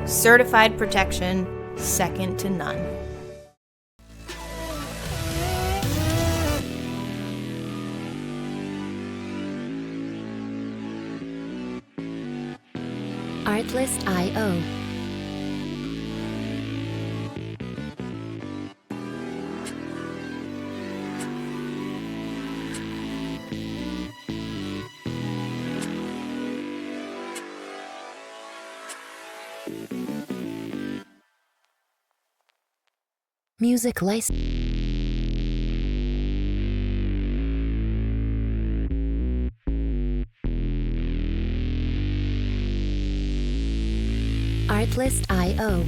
Certified protection, second to none. Artlist.io. Music license. Artlist.io.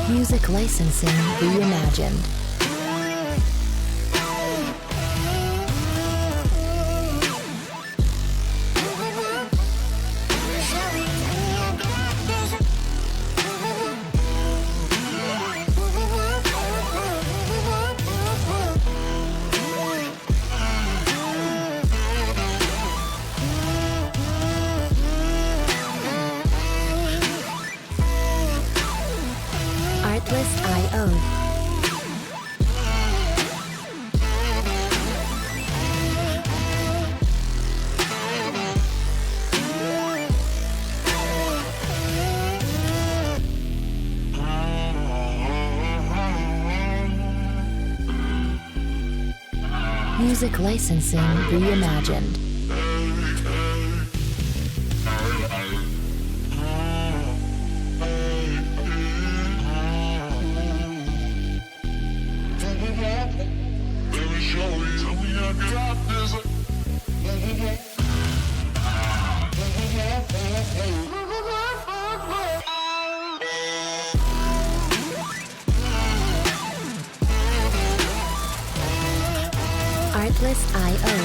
Music licensing reimagined. Artlist.io. Music licensing reimagined. Artlist.io.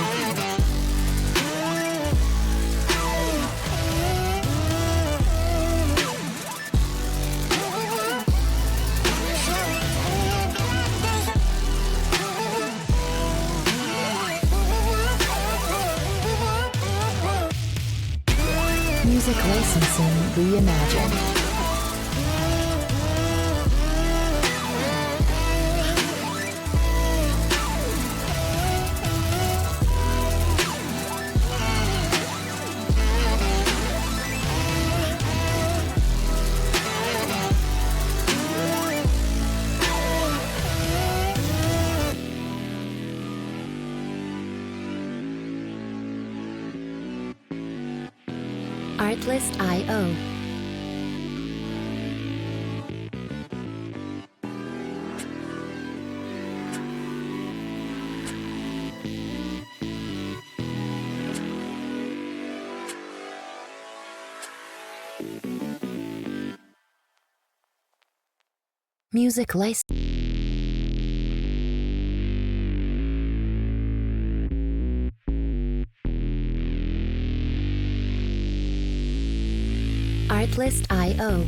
Music licensing reimagined. Artlist.io. Music license. Artlist.io.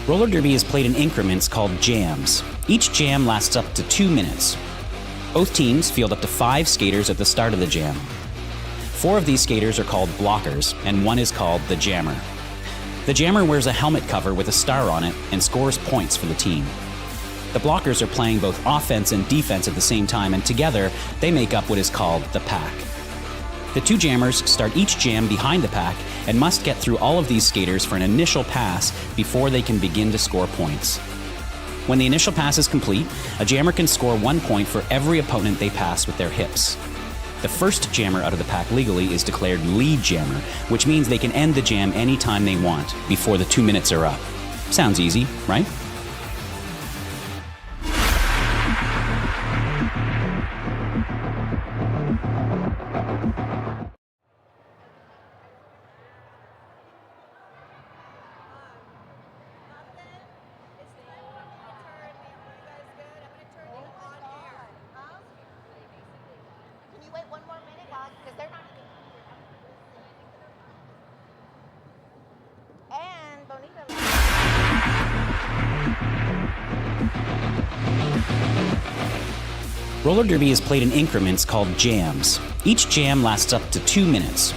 Roller derby is played in increments called jams. Each jam lasts up to 2 minutes. Both teams field up to 5 skaters at the start of the jam. 4 of these skaters are called blockers, and 1 is called the jammer. The jammer wears a helmet cover with a star on it and scores points for the team. The blockers are playing both offense and defense at the same time, and together they make up what is called the pack. The 2 jammers start each jam behind the pack and must get through all of these skaters for an initial pass before they can begin to score points. When the initial pass is complete, a jammer can score 1 point for every opponent they pass with their hips. The first jammer out of the pack legally is declared lead jammer, which means they can end the jam anytime they want before the 2 minutes are up. Sounds easy, right? wait one more minute, guys, because they're not even. And Bonita. Roller derby is played in increments called jams. Each jam lasts up to 2 minutes.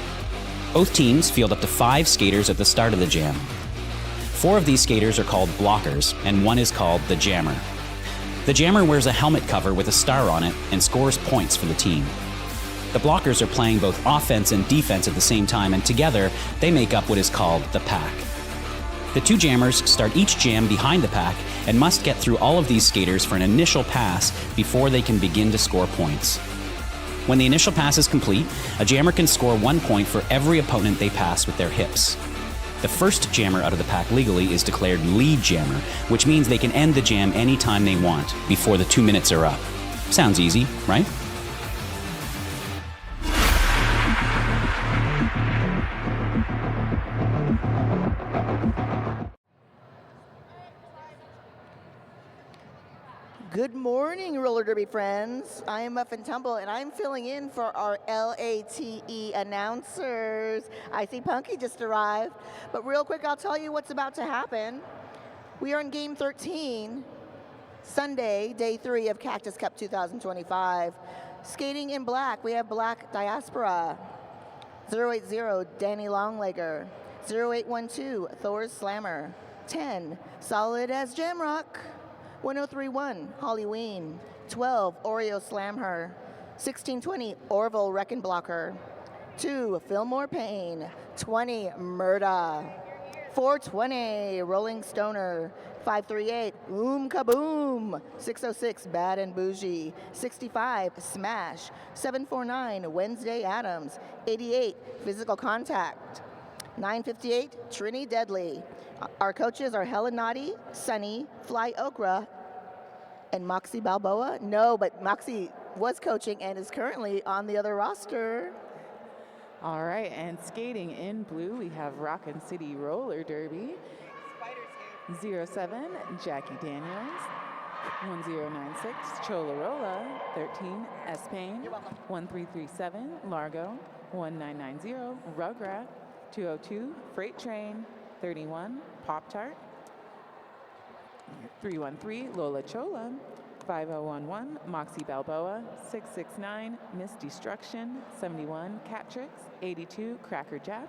Both teams field up to 5 skaters at the start of the jam. 4 of these skaters are called blockers, and 1 is called the jammer. The jammer wears a helmet cover with a star on it and scores points for the team. The blockers are playing both offense and defense at the same time, and together they make up what is called the pack. The 2 jammers start each jam behind the pack and must get through all of these skaters for an initial pass before they can begin to score points. When the initial pass is complete, a jammer can score 1 point for every opponent they pass with their hips. The first jammer out of the pack legally is declared lead jammer, which means they can end the jam anytime they want before the 2 minutes are up. Sounds easy, right? Good morning, roller derby friends. I am Muffin Tumble, and I'm filling in for our LATE announcers. I see Punky just arrived, but real quick, I'll tell you what's about to happen. We are in Game 13, Sunday, Day 3 of Cactus Cup 2025. Skating in black, we have Black Diaspora, 080, Danny Longlegger, 0812, Thor's Slammer, 10, Solid as Jamrock, 1031, Hollyween, 12, Oreo Slam Her, 1620, Orville Wreckin' Blocker, 2, Fillmore Payne, 20, Murda, 420, Rolling Stoner, 538, Kaboom, 606, Bad and Bougie, 65, Smash, 749, Wednesday Adams, 88, Physical Contact, 958, Trini Deadly. Our coaches are Helen Naughty, Sunny, Fly Okra, and Moxie Balboa. No, but Moxie was coaching and is currently on the other roster. All right, and skating in blue, we have Rockin' City Roller Derby. 07, Jackie Daniels. 1096, Cholarola. 13, S. Payne. 1337, Largo. 1990, Rugrat. 202, Freight Train. 31, Pop Tart. 313, Lola Chola. 5011, Moxie Balboa. 669, Miss Destruction. 71, Catrix. 82, Cracker Jack.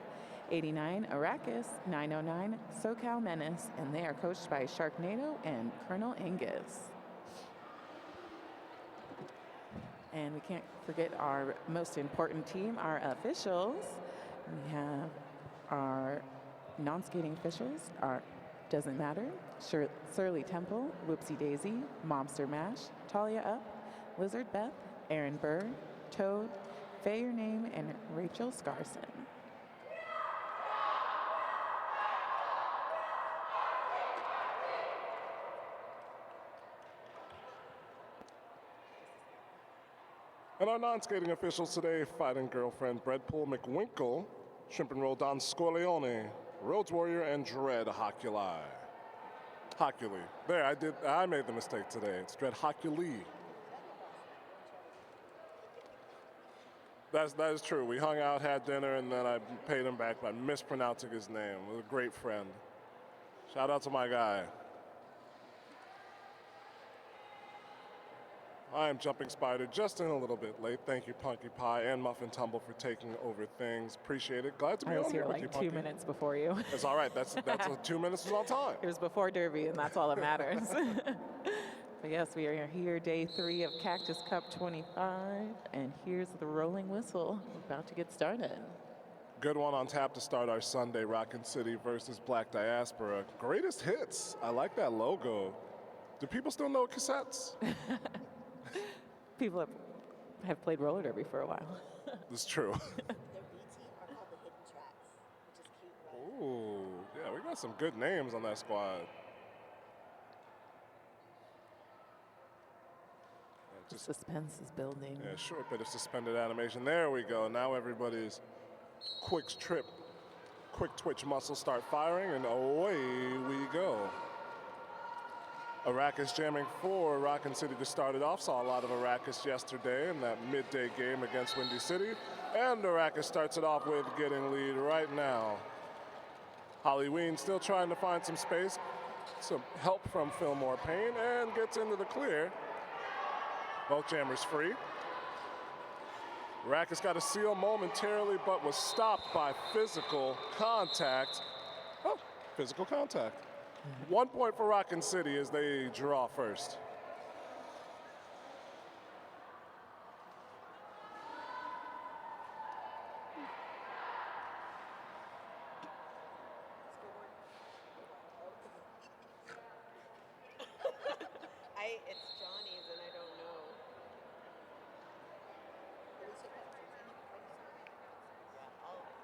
89, Arrakis. 909, SoCal Menace. And they are coached by Sharknado and Colonel Angus. And we can't forget our most important team, our officials. We have our non-skating officials, Doesn't Matter, Surly Temple, Whoopsie Daisy, Mobster Mash, Talia Up, Lizard Beth, Aaron Burr, Toad, Faye Your Name, and Rachel Scarson. And our non-skating officials today, Fighting Girlfriend, Breadpool McWinkle, Shrimp and Roll Don Scorleone, Rhodes Warrior, and Dread Hoculi. Hoculi. There, I made the mistake today. It's Dread Hoculi. That is true. We hung out, had dinner, and then I paid him back by mispronouncing his name. He was a great friend. Shout out to my guy. I am Jumping Spider, just in a little bit late. Thank you, Punky Pie and Muffin Tumble, for taking over things. Appreciate it. Glad to be I on was here here with like you, 2 Punky. minutes before you. It's all right. That's 2 minutes is on time. It was before Derby, and that's all that matters. But yes, we are here, day 3 of Cactus Cup 25, and here's the rolling whistle. We're about to get started. Good one on tap to start our Sunday, Rockin' City versus Black Diaspora. Greatest hits. I like that logo. Do people still know cassettes? People have played roller derby for a while. That's true. Their B team are called the Hidden Tracks, which is cute, right? Ooh, yeah, we got some good names on that squad. The suspense is building. Yeah, short bit of suspended animation. There we go. Now everybody's quick twitch muscles start firing, and away we go. Arrakis jamming for Rockin City to start it off. Saw a lot of Arrakis yesterday in that midday game against Windy City. And Arrakis starts it off with getting lead right now. Holly Ween still trying to find some space, some help from Fillmore Payne, and gets into the clear. Both jammers free. Arrakis got a seal momentarily, but was stopped by physical contact. Oh, physical contact. 1 point for Rockin City as they draw first. It's Johnny's and I don't know.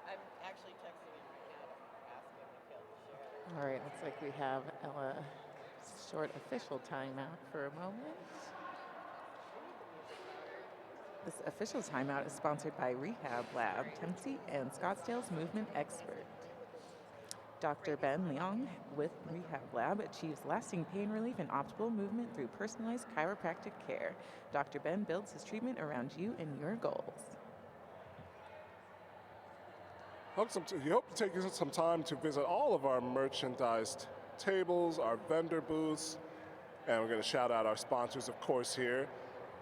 I'm actually texting him right now to ask him if he'll share. All right, looks like we have Ella short official timeout for a moment. This official timeout is sponsored by Rehab Lab, Tempsey, and Scottsdale's movement expert. Dr. Ben Leong with Rehab Lab achieves lasting pain relief and optimal movement through personalized chiropractic care. Dr. Ben builds his treatment around you and your goals. You hope to take some time to visit all of our merchandised tables, our vendor booths, and we're going to shout out our sponsors, of course, here.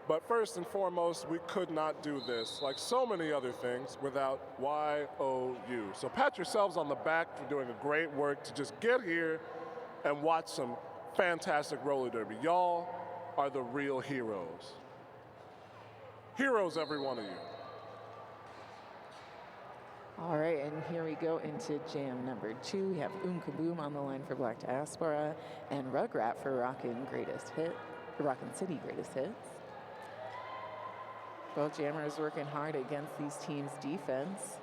But first and foremost, we could not do this, like so many other things, without YOU. So pat yourselves on the back for doing a great work to just get here and watch some fantastic roller derby. Y'all are the real heroes. Heroes, every one of you. All right, and here we go into jam number 2. We have Kaboom on the line for Black Diaspora and Rugrat for Rockin City Greatest Hits. Both jammers working hard against these teams' defense.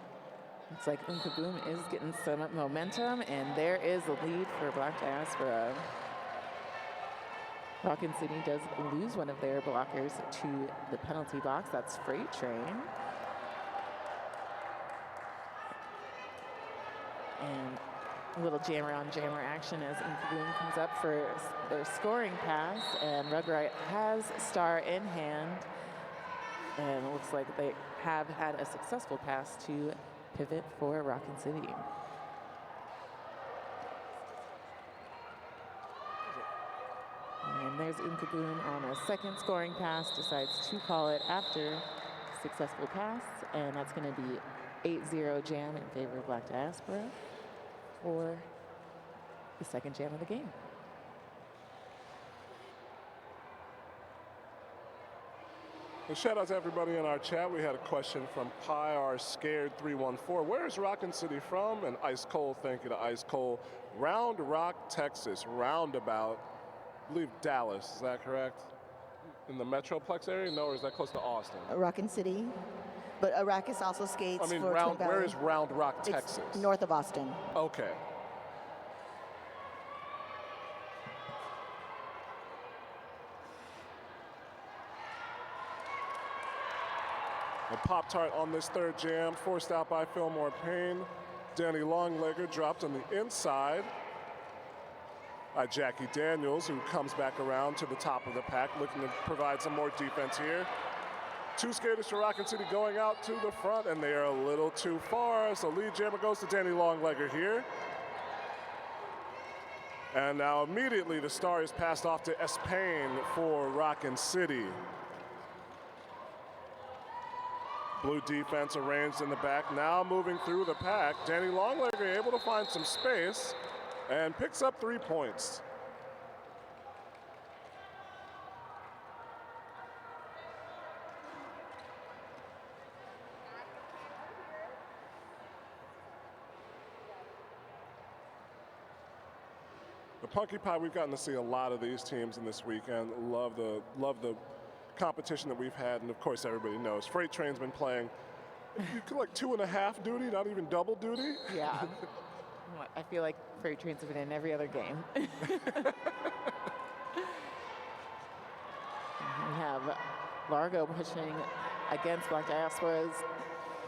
Looks like Kaboom is getting some momentum, and there is a lead for Black Diaspora. Rockin City does lose one of their blockers to the penalty box. That's Freight Train. And a little jammer on jammer action as Kaboom comes up for their scoring pass, and Rugrat has star in hand. And it looks like they have had a successful pass to pivot for Rockin City. And there's Kaboom on a second scoring pass, decides to call it after successful pass, and that's going to be 8-0 jam in favor of Black Diaspora for the second jam of the game. And shout out to everybody in our chat. We had a question from Pyr Scared 314. Where is Rockin City from? And Ice Cold, thank you to Ice Cold. Round Rock, Texas, roundabout, I believe Dallas, is that correct? In the Metroplex area? No, or is that close to Austin? Rockin City, but Arrakis also skates I mean, for Twin Valley. where is Round Rock, Texas? It's north of Austin. Okay. A Pop-Tart on this third jam, forced out by Fillmore Payne. Danny Longlegger dropped on the inside by Jackie Daniels, who comes back around to the top of the pack, looking to provide some more defense here. Two skaters for Rockin City going out to the front, and they are a little too far, so lead jammer goes to Danny Longlegger here. And now immediately the star is passed off to S. Payne for Rockin City. Blue defense arranged in the back, now moving through the pack. Danny Longlegger able to find some space and picks up 3 points. The Punky Pie, we've gotten to see a lot of these teams in this weekend. Love the competition that we've had, and of course everybody knows Freight Train's been playing like 2.5 duty, not even double duty. Yeah. I feel like Freight Trains have been in every other game. We have Largo pushing against Black Diaspora's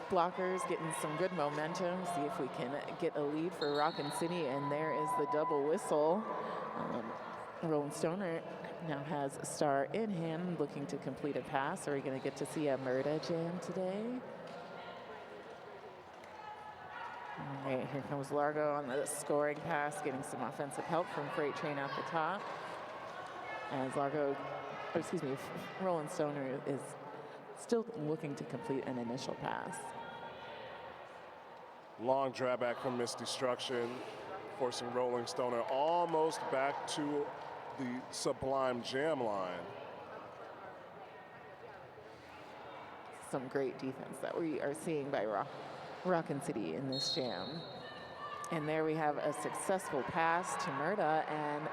blockers, getting some good momentum. See if we can get a lead for Rockin City, and there is the double whistle. Roland Stoner now has a star in hand, looking to complete a pass. Are we going to get to see a Murda jam today? All right, here comes Largo on the scoring pass, getting some offensive help from Freight Train at the top. As Roland Stoner is still looking to complete an initial pass. Long drag back from Miss Destruction, forcing Rolling Stoner almost back to the Sublime Jam line. Some great defense that we are seeing by Rockin City in this jam. And there we have a successful pass to Murda, and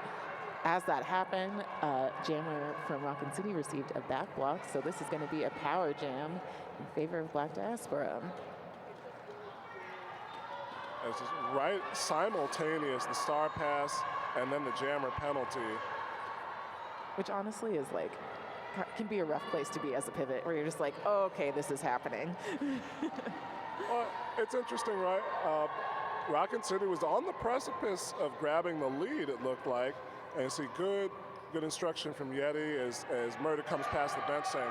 as that happened, jammer from Rockin City received a back block, so this is going to be a power jam in favor of Black Diaspora. It's just right simultaneous, the star pass and then the jammer penalty. Which honestly is like, can be a rough place to be as a pivot, where you're just like, oh, okay, this is happening. Well, it's interesting, right? Rockin City was on the precipice of grabbing the lead, it looked like. And you see good instruction from Yeti as Murda comes past the bench saying,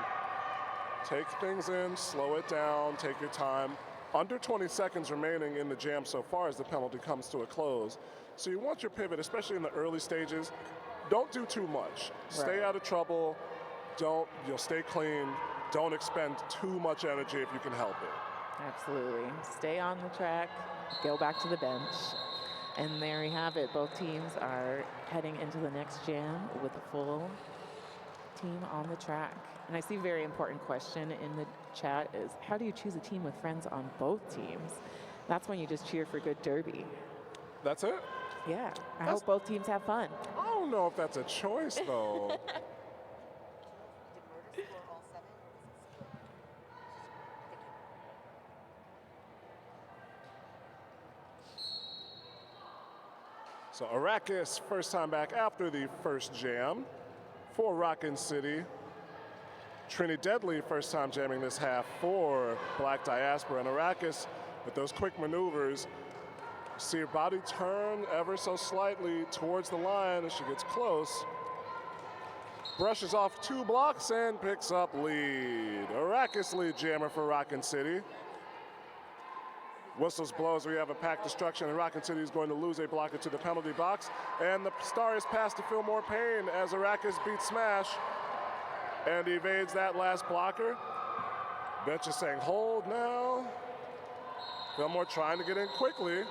take things in, slow it down, take your time. Under 20 seconds remaining in the jam so far as the penalty comes to a close. So you want your pivot, especially in the early stages, don't do too much. Stay out of trouble, you'll stay clean, don't expend too much energy if you can help it. Absolutely. Stay on the track, go back to the bench. And there we have it. Both teams are heading into the next jam with a full team on the track. And I see a very important question in the chat is, how do you choose a team with friends on both teams? That's when you just cheer for good derby. That's it? Yeah. I hope both teams have fun. I don't know if that's a choice, though. So Arrakis, first time back after the first jam for Rockin City. Trini Deadly, first time jamming this half for Black Diaspora. And Arrakis, with those quick maneuvers, see her body turn ever so slightly towards the line as she gets close. Brushes off 2 blocks and picks up lead. Arrakis lead jammer for Rockin City. Whistles blows, we have a pack destruction, and Rockin City is going to lose a blocker to the penalty box. And the star is passed to Fillmore Payne as Arrakis beats Smash and evades that last blocker. Bench is saying, hold now. Fillmore trying to get in quickly.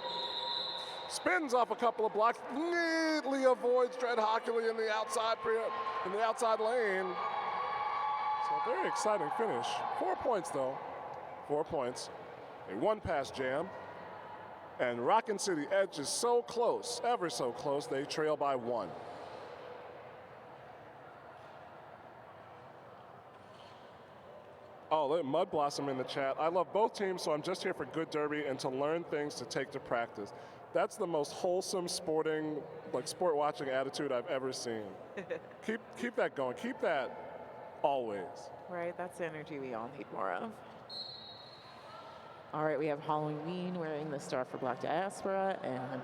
Spins off a couple of blocks, neatly avoids Dread Hockley in the outside lane. So a very exciting finish. 4 points though, 4 points. A 1-pass jam, and Rockin City edge is so close, ever so close, they trail by 1. Oh, look, Mud Blossom in the chat. I love both teams, so I'm just here for good derby and to learn things to take to practice. That's the most wholesome sport watching attitude I've ever seen. keep that going. Keep that always. Right, that's the energy we all need more of. All right, we have Halloween wearing the star for Black Diaspora and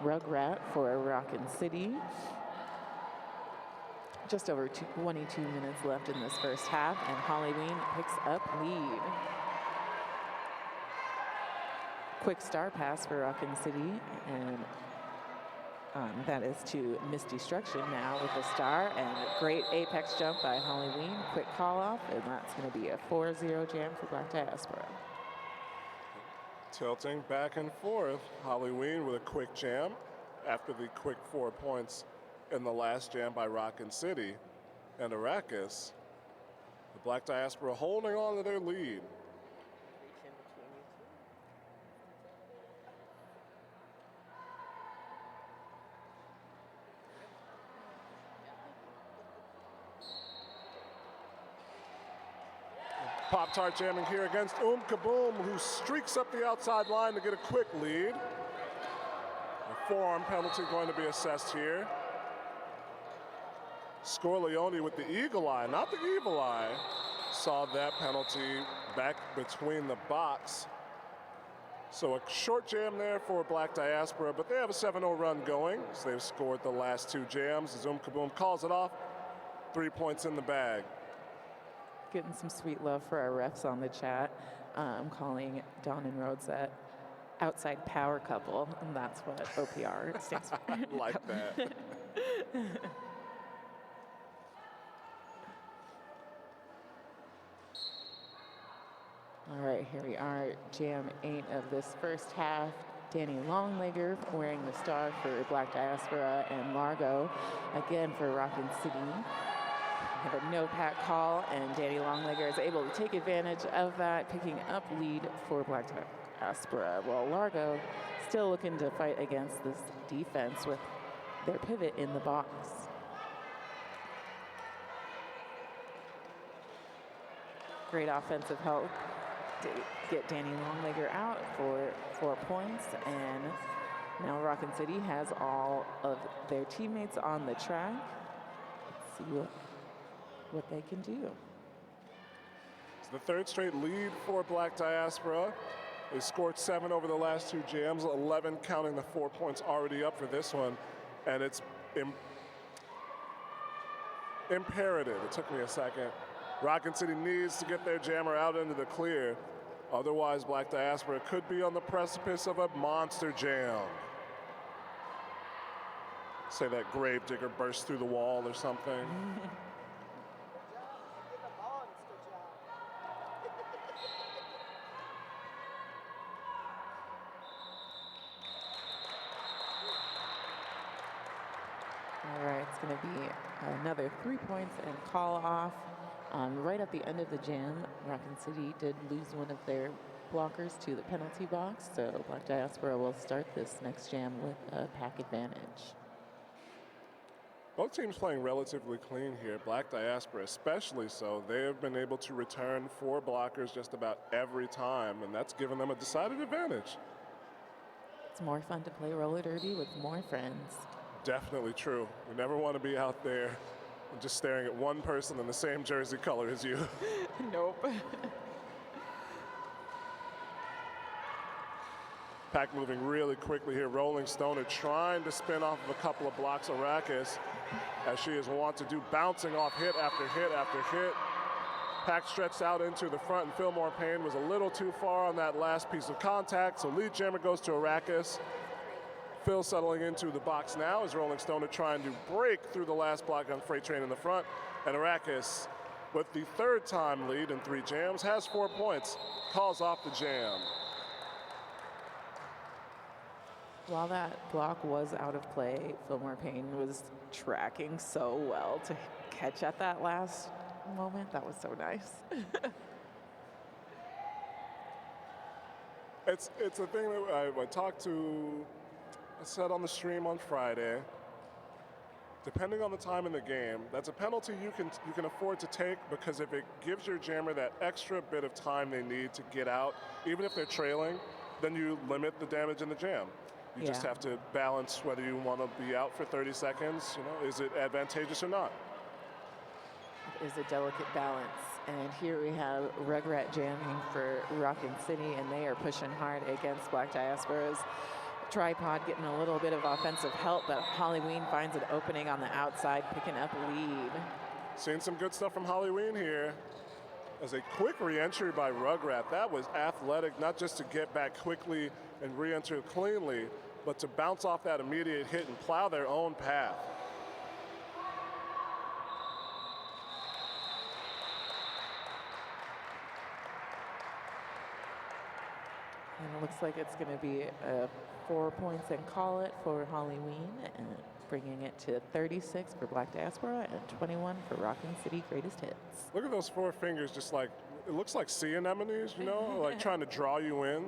Rugrat for Rockin City. Just over 22 minutes left in this first half, and Halloween picks up lead. Quick star pass for Rockin City, and that is to Miss Destruction now with the star, and a great apex jump by Halloween. Quick call off, and that's going to be a 4-0 jam for Black Diaspora. Tilting back and forth. Halloween with a quick jam after the quick 4 points in the last jam by Rockin City. And Arrakis, the Black Diaspora holding on to their lead. Pop-Tart jamming here against Kaboom, who streaks up the outside line to get a quick lead. A forearm penalty going to be assessed here. Scorleone with the eagle eye, not the evil eye, saw that penalty back between the box So a short jam there for Black Diaspora, but they have a 7-0 run going. So they've scored the last 2 jams. Zoom Kaboom calls it off. 3 points in the bag. Getting some sweet love for our refs on the chat. I'm calling Dawn and Rhodes that outside power couple, and that's what OPR stands for. Like that. All right, here we are, Jam 8 of this first half. Danny Longlegger wearing the star for Black Diaspora, and Largo again for Rockin City. We have a no-pat call, and Danny Longlegger is able to take advantage of that, picking up lead for Black Diaspora. While Largo still looking to fight against this defense with their pivot in the box. Great offensive help to get Danny Longlegger out for 4 points, and now Rockin City has all of their teammates on the track. Let's see what they can do. It's the 3rd straight lead for Black Diaspora. They scored 7 over the last 2 jams, 11 counting the 4 points already up for this one, and it's imperative. It took me a second. Rockin City needs to get their jammer out into the clear. Otherwise, Black Diaspora could be on the precipice of a monster jam. Say that gravedigger burst through the wall or something. All right, it's going to be another 3 points and call off. Right at the end of the jam, Rockin City did lose one of their blockers to the penalty box, so Black Diaspora will start this next jam with a pack advantage. Both teams playing relatively clean here. Black Diaspora especially so. They have been able to return 4 blockers just about every time, and that's given them a decided advantage. It's more fun to play roller derby with more friends. Definitely true. We never want to be out there just staring at one person in the same jersey color as you. Nope. Pack moving really quickly here. Rolling Stoner trying to spin off of a couple of blocks of Rackus, as she is wont to do, bouncing off hit after hit after hit. Pack stretched out into the front, and Fillmore Payne was a little too far on that last piece of contact, so lead jammer goes to Rackus. Phil settling into the box now as Rolling Stoner trying to break through the last block on Freight Train in the front. And Arrakis, with the 3rd time lead in 3 jams, has 4 points, calls off the jam. While that block was out of play, Fillmore Payne was tracking so well to catch at that last moment. That was so nice. It's a thing that I talked to. I said on the stream on Friday, depending on the time in the game, that's a penalty you can afford to take, because if it gives your jammer that extra bit of time they need to get out, even if they're trailing, then you limit the damage in the jam. You just have to balance whether you want to be out for 30 seconds. You know, is it advantageous or not? It is a delicate balance. And here we have Rugrat jamming for Rockin City, and they are pushing hard against Black Diaspora's tripod, getting a little bit of offensive help, but Halloween finds an opening on the outside, picking up lead. Seeing some good stuff from Halloween here. As a quick re-entry by Rugrat. That was athletic, not just to get back quickly and re-enter cleanly, but to bounce off that immediate hit and plow their own path. And it looks like it's going to be 4 points and call it for Halloween, and bringing it to 36 for Black Diaspora and 21 for Rockin City Greatest Hits. Look at those 4 fingers, just like, it looks like sea anemones, you know, like trying to draw you in.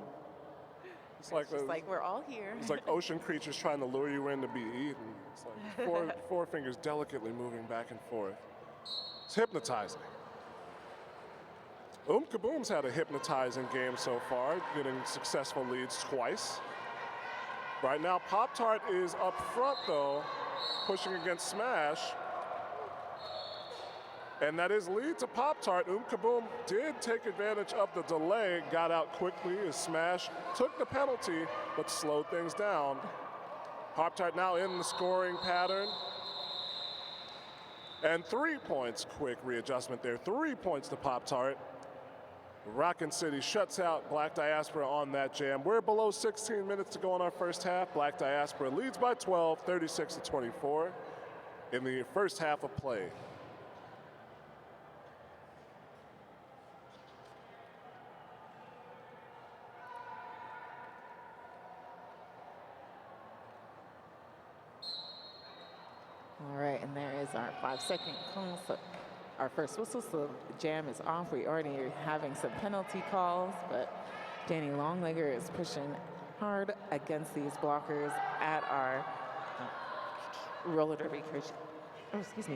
It's like, like we're all here. It's like ocean creatures trying to lure you in to be eaten. It's like four fingers delicately moving back and forth. It's hypnotizing. Kaboom's had a hypnotizing game so far, getting successful leads twice. Right now, Pop-Tart is up front, though, pushing against Smash. And that is lead to Pop-Tart. Kaboom did take advantage of the delay, got out quickly, his smash, took the penalty, but slowed things down. Pop-Tart now in the scoring pattern. And 3 points, quick readjustment there. 3 points to Pop-Tart. Rockin' City shuts out Black Diaspora on that jam. We're below 16 minutes to go in our first half. Black Diaspora leads by 12, 36 to 24 in the first half of play. All right, and there is our 5-second call. So our first whistle, so the jam is off. We already are having some penalty calls, but Danny Longlegger is pushing hard against these blockers at our roller derby,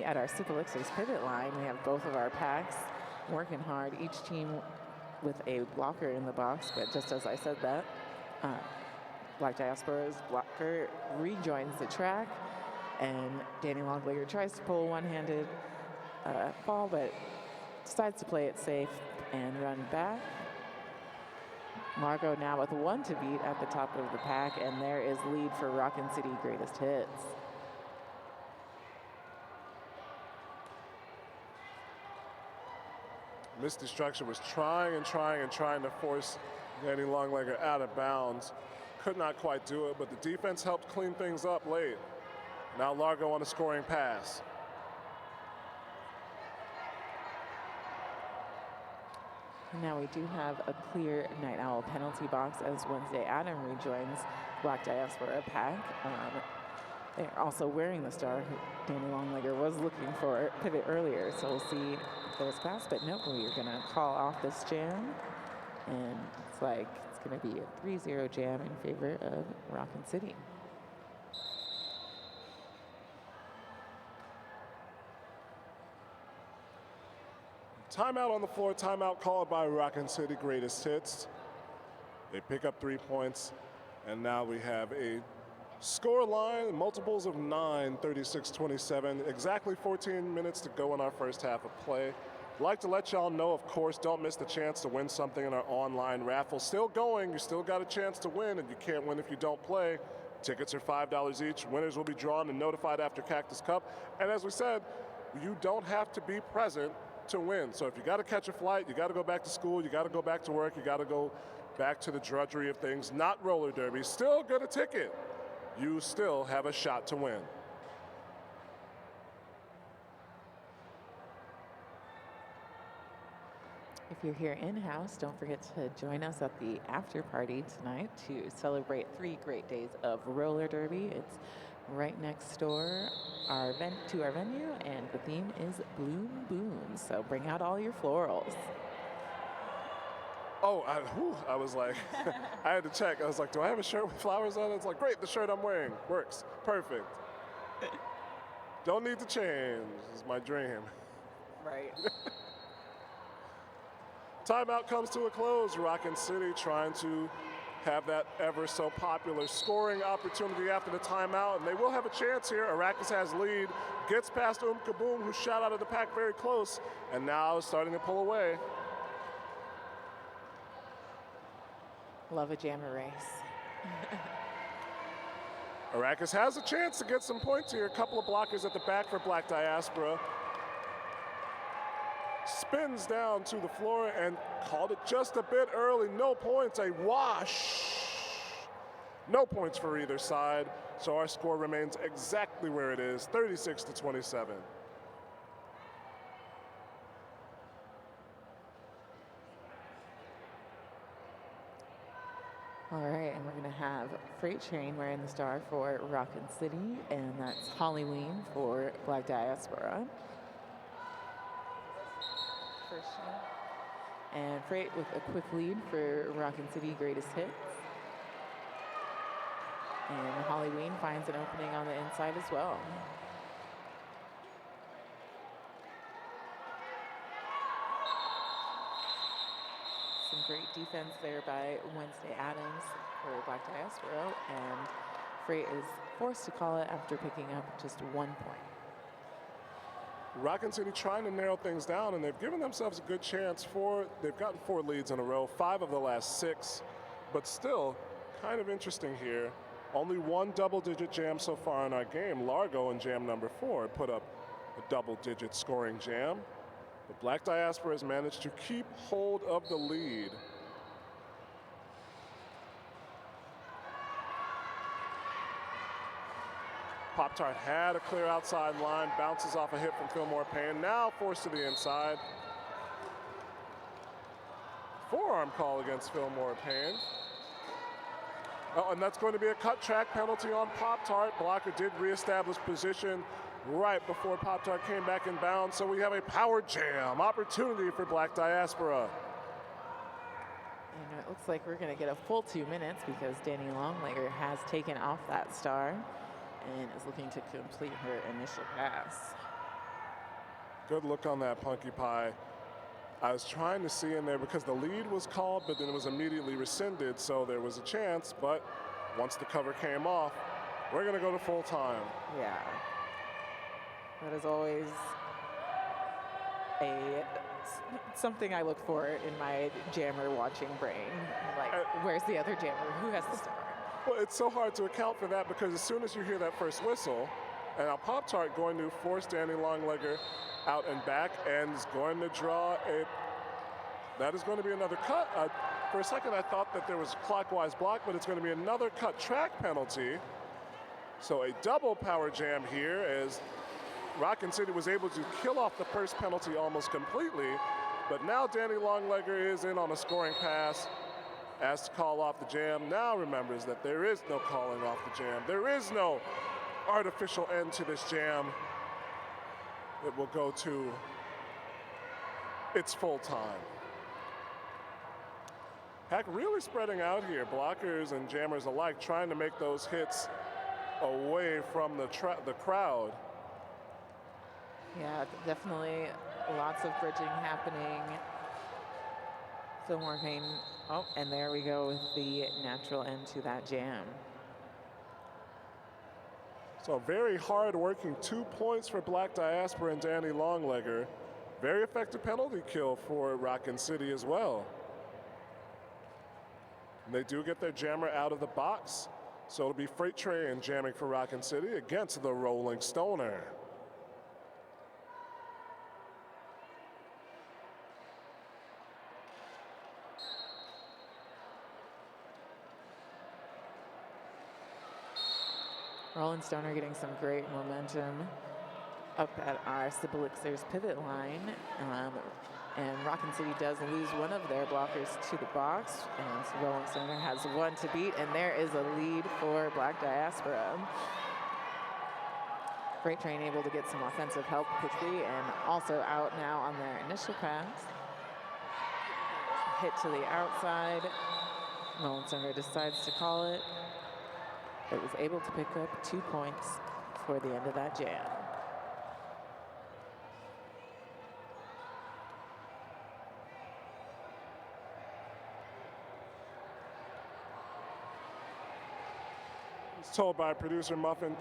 at our Super Elixirs pivot line. We have both of our packs working hard, each team with a blocker in the box, but just as I said that, Black Diaspora's blocker rejoins the track, and Danny Longlegger tries to pull a one-handed ball, but decides to play it safe and run back. Margot now with 1 to beat at the top of the pack, and there is lead for Rockin' City Greatest Hits. Miss Destruction was trying to force Danny Longlegger out of bounds. Could not quite do it, but the defense helped clean things up late. Now Largo on a scoring pass. Now we do have a clear Night Owl penalty box as Wednesday Adam rejoins Black Diaspora pack. They're also wearing the star who Danny Longlegger was looking for pivot earlier, so we'll see if there's pass, but nope, we're gonna call off this jam, and it's like it's gonna be a 3-0 jam in favor of Rockin' City. Timeout on the floor, timeout called by Rockin' City Greatest Hits. They pick up 3 points, and now we have a score line, multiples of 9, 36-27. Exactly 14 minutes to go in our first half of play. I'd like to let y'all know, of course, don't miss the chance to win something in our online raffle. Still going, you still got a chance to win, and you can't win if you don't play. Tickets are $5 each. Winners will be drawn and notified after Cactus Cup. And as we said, you don't have to be present to win. So if you got to catch a flight, you got to go back to school, you got to go back to work, you got to go back to the drudgery of things, not roller derby, still get a ticket. You still have a shot to win. If you're here in-house, don't forget to join us at the after party tonight to celebrate 3 great days of roller derby. It's right next door to our venue, and the theme is Bloom Boom. So bring out all your florals. Oh, I was like, I had to check. I was like, do I have a shirt with flowers on it? It's like, great, the shirt I'm wearing works. Perfect. Don't need to change. This is my dream. Right. Timeout comes to a close. Rockin' City trying to have that ever so popular scoring opportunity after the timeout, and they will have a chance here. Arrakis has lead, gets past Kaboom, who shot out of the pack very close, and now is starting to pull away. Love a jammer race. Arrakis has a chance to get some points here. A couple of blockers at the back for Black Diaspora. Spins down to the floor and called it just a bit early. No points, a wash. No points for either side, so our score remains exactly where it is, 36-27. All right, and we're gonna have Freight Train wearing the star for Rockin' City, and that's Halloween for Black Diaspora. First shot. And Freight with a quick lead for Rockin' City Greatest Hits. And Halloween finds an opening on the inside as well. Some great defense there by Wednesday Adams for Black Diaspora, and Freight is forced to call it after picking up just 1 point. Rockin City trying to narrow things down, and they've given themselves a good chance they've gotten 4 leads in a row, 5 of the last 6, but still kind of interesting here. Only 1 double-digit jam so far in our game. Largo in jam number 4 put up a double-digit scoring jam, but Black Diaspora has managed to keep hold of the lead. Pop-Tart had a clear outside line, bounces off a hit from Fillmore Payne, now forced to the inside. Forearm call against Fillmore Payne. Oh, and that's going to be a cut track penalty on Pop-Tart. Blocker did reestablish position right before Pop-Tart came back in bounds, so we have a power jam opportunity for Black Diaspora. And it looks like we're going to get a full 2 minutes because Danny Longlegger has taken off that star and is looking to complete her initial pass. Good look on that, Punky Pie. I was trying to see in there because the lead was called, but then it was immediately rescinded, so there was a chance, but once the cover came off, we're gonna go to full time. Yeah. That is always something I look for in my jammer watching brain. Like, where's the other jammer? Who has the star? Well, it's so hard to account for that because as soon as you hear that first whistle, and now Pop-Tart going to force Danny Longlegger out and back and is going to draw that is going to be another cut. For a second I thought that there was a clockwise block, but it's going to be another cut track penalty. So a double power jam here as Rockin City was able to kill off the first penalty almost completely, but now Danny Longlegger is in on a scoring pass. Asked to call off the jam, now remembers that there is no calling off the jam. There is no artificial end to this jam. It will go to its full time. Heck, really spreading out here, blockers and jammers alike, trying to make those hits away from the crowd. Yeah, definitely lots of bridging happening. Fillmore Payne, oh, and there we go with the natural end to that jam. So very hard working, 2 points for Black Diaspora and Danny Longlegger. Very effective penalty kill for Rockin City as well. And they do get their jammer out of the box, so it'll be Freight Train jamming for Rockin City against the Rolling Stoner. Rolling Stoner getting some great momentum up at our Sibylixers pivot line. And Rockin City does lose one of their blockers to the box. And so Rolling Stoner has 1 to beat, and there is a lead for Black Diaspora. Freight Train able to get some offensive help quickly and also out now on their initial pass. Hit to the outside. Rolling Stoner decides to call it, but was able to pick up 2 points for the end of that jam. I was told by producer Muffin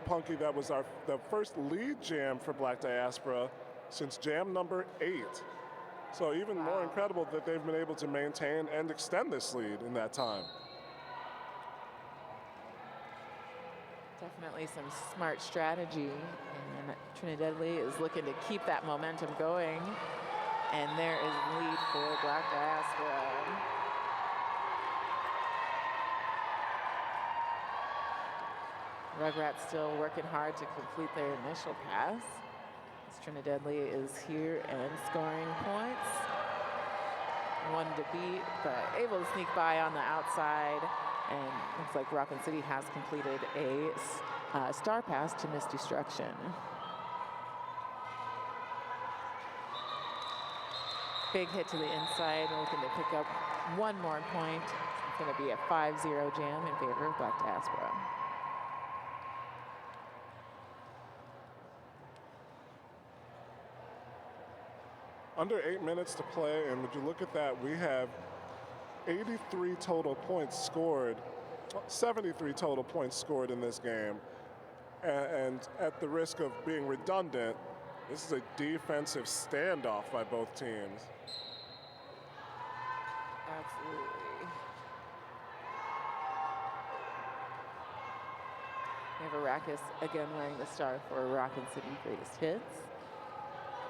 Punky that was the first lead jam for Black Diaspora since jam number 8. So even more incredible that they've been able to maintain and extend this lead in that time. Definitely some smart strategy, and Trinidad Lee is looking to keep that momentum going. And there is lead for Black Diaspora. Rugrats still working hard to complete their initial pass. As Trinidad Lee is here and scoring points. 1 to beat, but able to sneak by on the outside. And looks like Rockin City has completed a star pass to Miss Destruction. Big hit to the inside, looking to pick up 1 more point. It's going to be a 5-0 jam in favor of Black Diaspora. Under 8 minutes to play, and would you look at that, we have 83 total points scored, 73 total points scored in this game. And at the risk of being redundant, This is a defensive standoff by both teams. Absolutely. We have Arrakis again wearing the star for Rockin City Greatest Hits.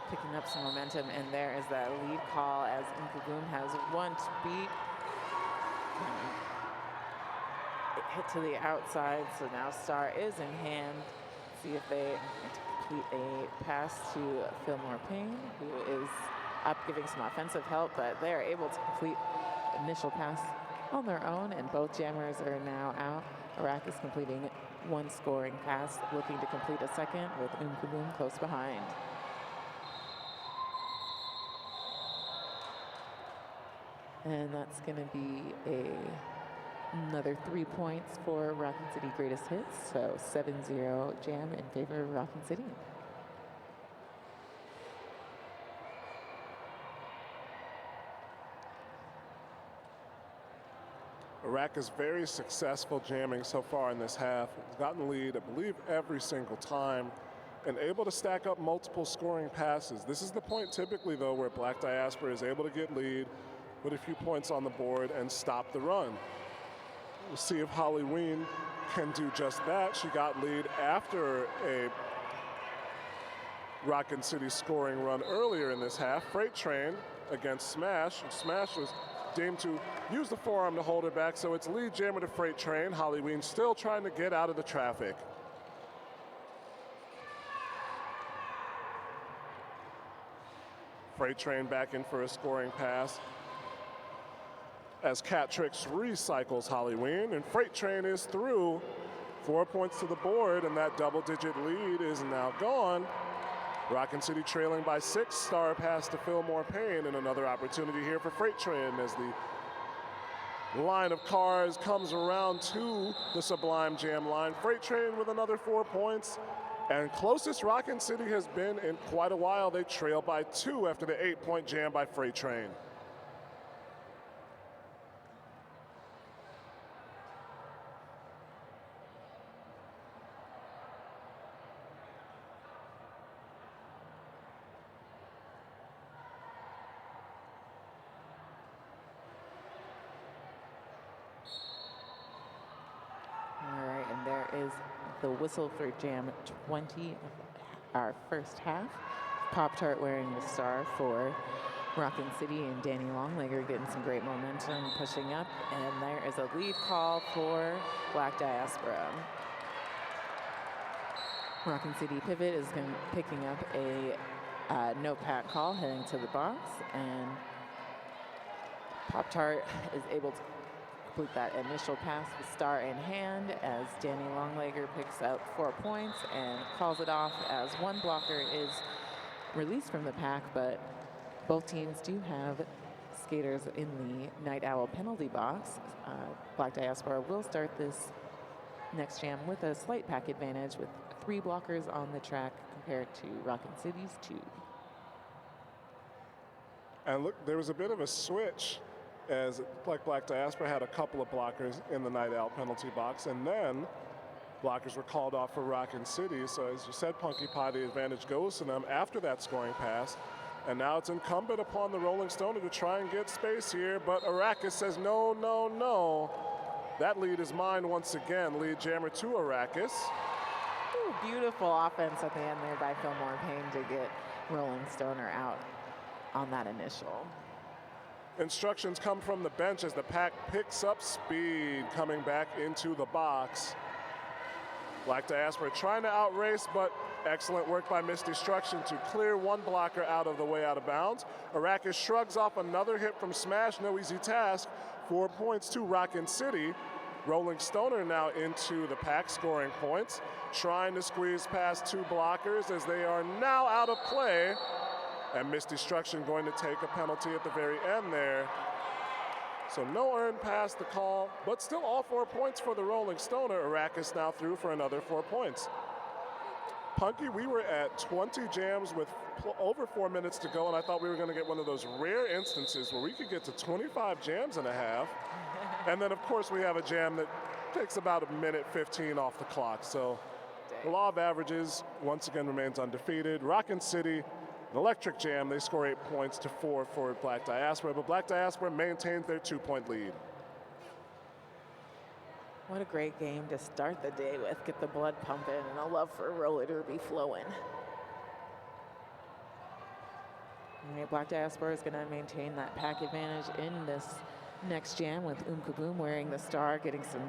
Picking up some momentum, and there is that lead call as Inkaboom has one to beat. It hit to the outside, so now Star is in hand. See if they complete a pass to Fillmore Payne, who is up giving some offensive help, but they are able to complete initial pass on their own, and both jammers are now out. Arrakis completing one scoring pass, looking to complete a second with Inkaboom close behind. And that's going to be another 3 points for Rockin City Greatest Hits. So 7-0 jam in favor of Rockin City. Iraq is very successful jamming so far in this half. He's gotten the lead, I believe, every single time, and able to stack up multiple scoring passes. This is the point typically, though, where Black Diaspora is able to get lead, put a few points on the board, and stop the run. We'll see if Holly Ween can do just that. She got lead after a Rockin City scoring run earlier in this half. Freight Train against Smash. And Smash was deemed to use the forearm to hold her back, so it's lead jammer to Freight Train. Holly Ween still trying to get out of the traffic. Freight Train back in for a scoring pass as Catrix recycles Holly Ween, and Freight Train is through. 4 points to the board, and that double-digit lead is now gone. Rockin City trailing by 6, star pass to Fillmore Payne, and another opportunity here for Freight Train as the line of cars comes around to the Sublime Jam line. Freight Train with another 4 points, and closest Rockin City has been in quite a while. They trail by 2 after the 8-point jam by Freight Train. The whistle for Jam 20, our first half. Pop-Tart wearing the star for Rockin City, and Danny Longlegger getting some great momentum, pushing up, and there is a lead call for Black Diaspora. Rockin City pivot is picking up a no pack call heading to the box, and Pop-Tart is able to complete that initial pass with star in hand as Danny Longlegger picks up 4 points and calls it off as one blocker is released from the pack, but both teams do have skaters in the Night Owl penalty box. Black Diaspora will start this next jam with a slight pack advantage with 3 blockers on the track compared to Rockin City's 2. And look, there was a bit of a switch as Black Diaspora had a couple of blockers in the Night Owl penalty box, and then blockers were called off for Rockin City. So as you said, Punky Pie, the advantage goes to them after that scoring pass. And now it's incumbent upon the Rolling Stoner to try and get space here, but Arrakis says no, no, no. That lead is mine once again. Lead jammer to Arrakis. Ooh, beautiful offense at the end there by Fillmore Payne to get Rolling Stoner out on that initial. Instructions come from the bench as the pack picks up speed coming back into the box. Black Diaspora trying to outrace, but excellent work by Miss Destruction to clear one blocker out of the way out of bounds. Arrakis shrugs off another hit from Smash, no easy task. 4 points to Rockin City. Rolling Stoner now into the pack, scoring points. Trying to squeeze past 2 blockers as they are now out of play. And Miss Destruction going to take a penalty at the very end there. So no earned pass the call, but still all 4 points for the Rolling Stoner. Arrakis now through for another 4 points. Punky, we were at 20 jams with over 4 minutes to go, and I thought we were going to get one of those rare instances where we could get to 25 jams and a half. And then, of course, we have a jam that takes about a minute 15 off the clock. So The law of averages once again remains undefeated. Rockin City, an electric jam, they score 8 points to 4 for Black Diaspora, but Black Diaspora maintains their 2-point lead. What a great game to start the day with. Get the blood pumping and a love for roller derby flowing. All right, Black Diaspora is going to maintain that pack advantage in this next jam with Kaboom wearing the star, getting some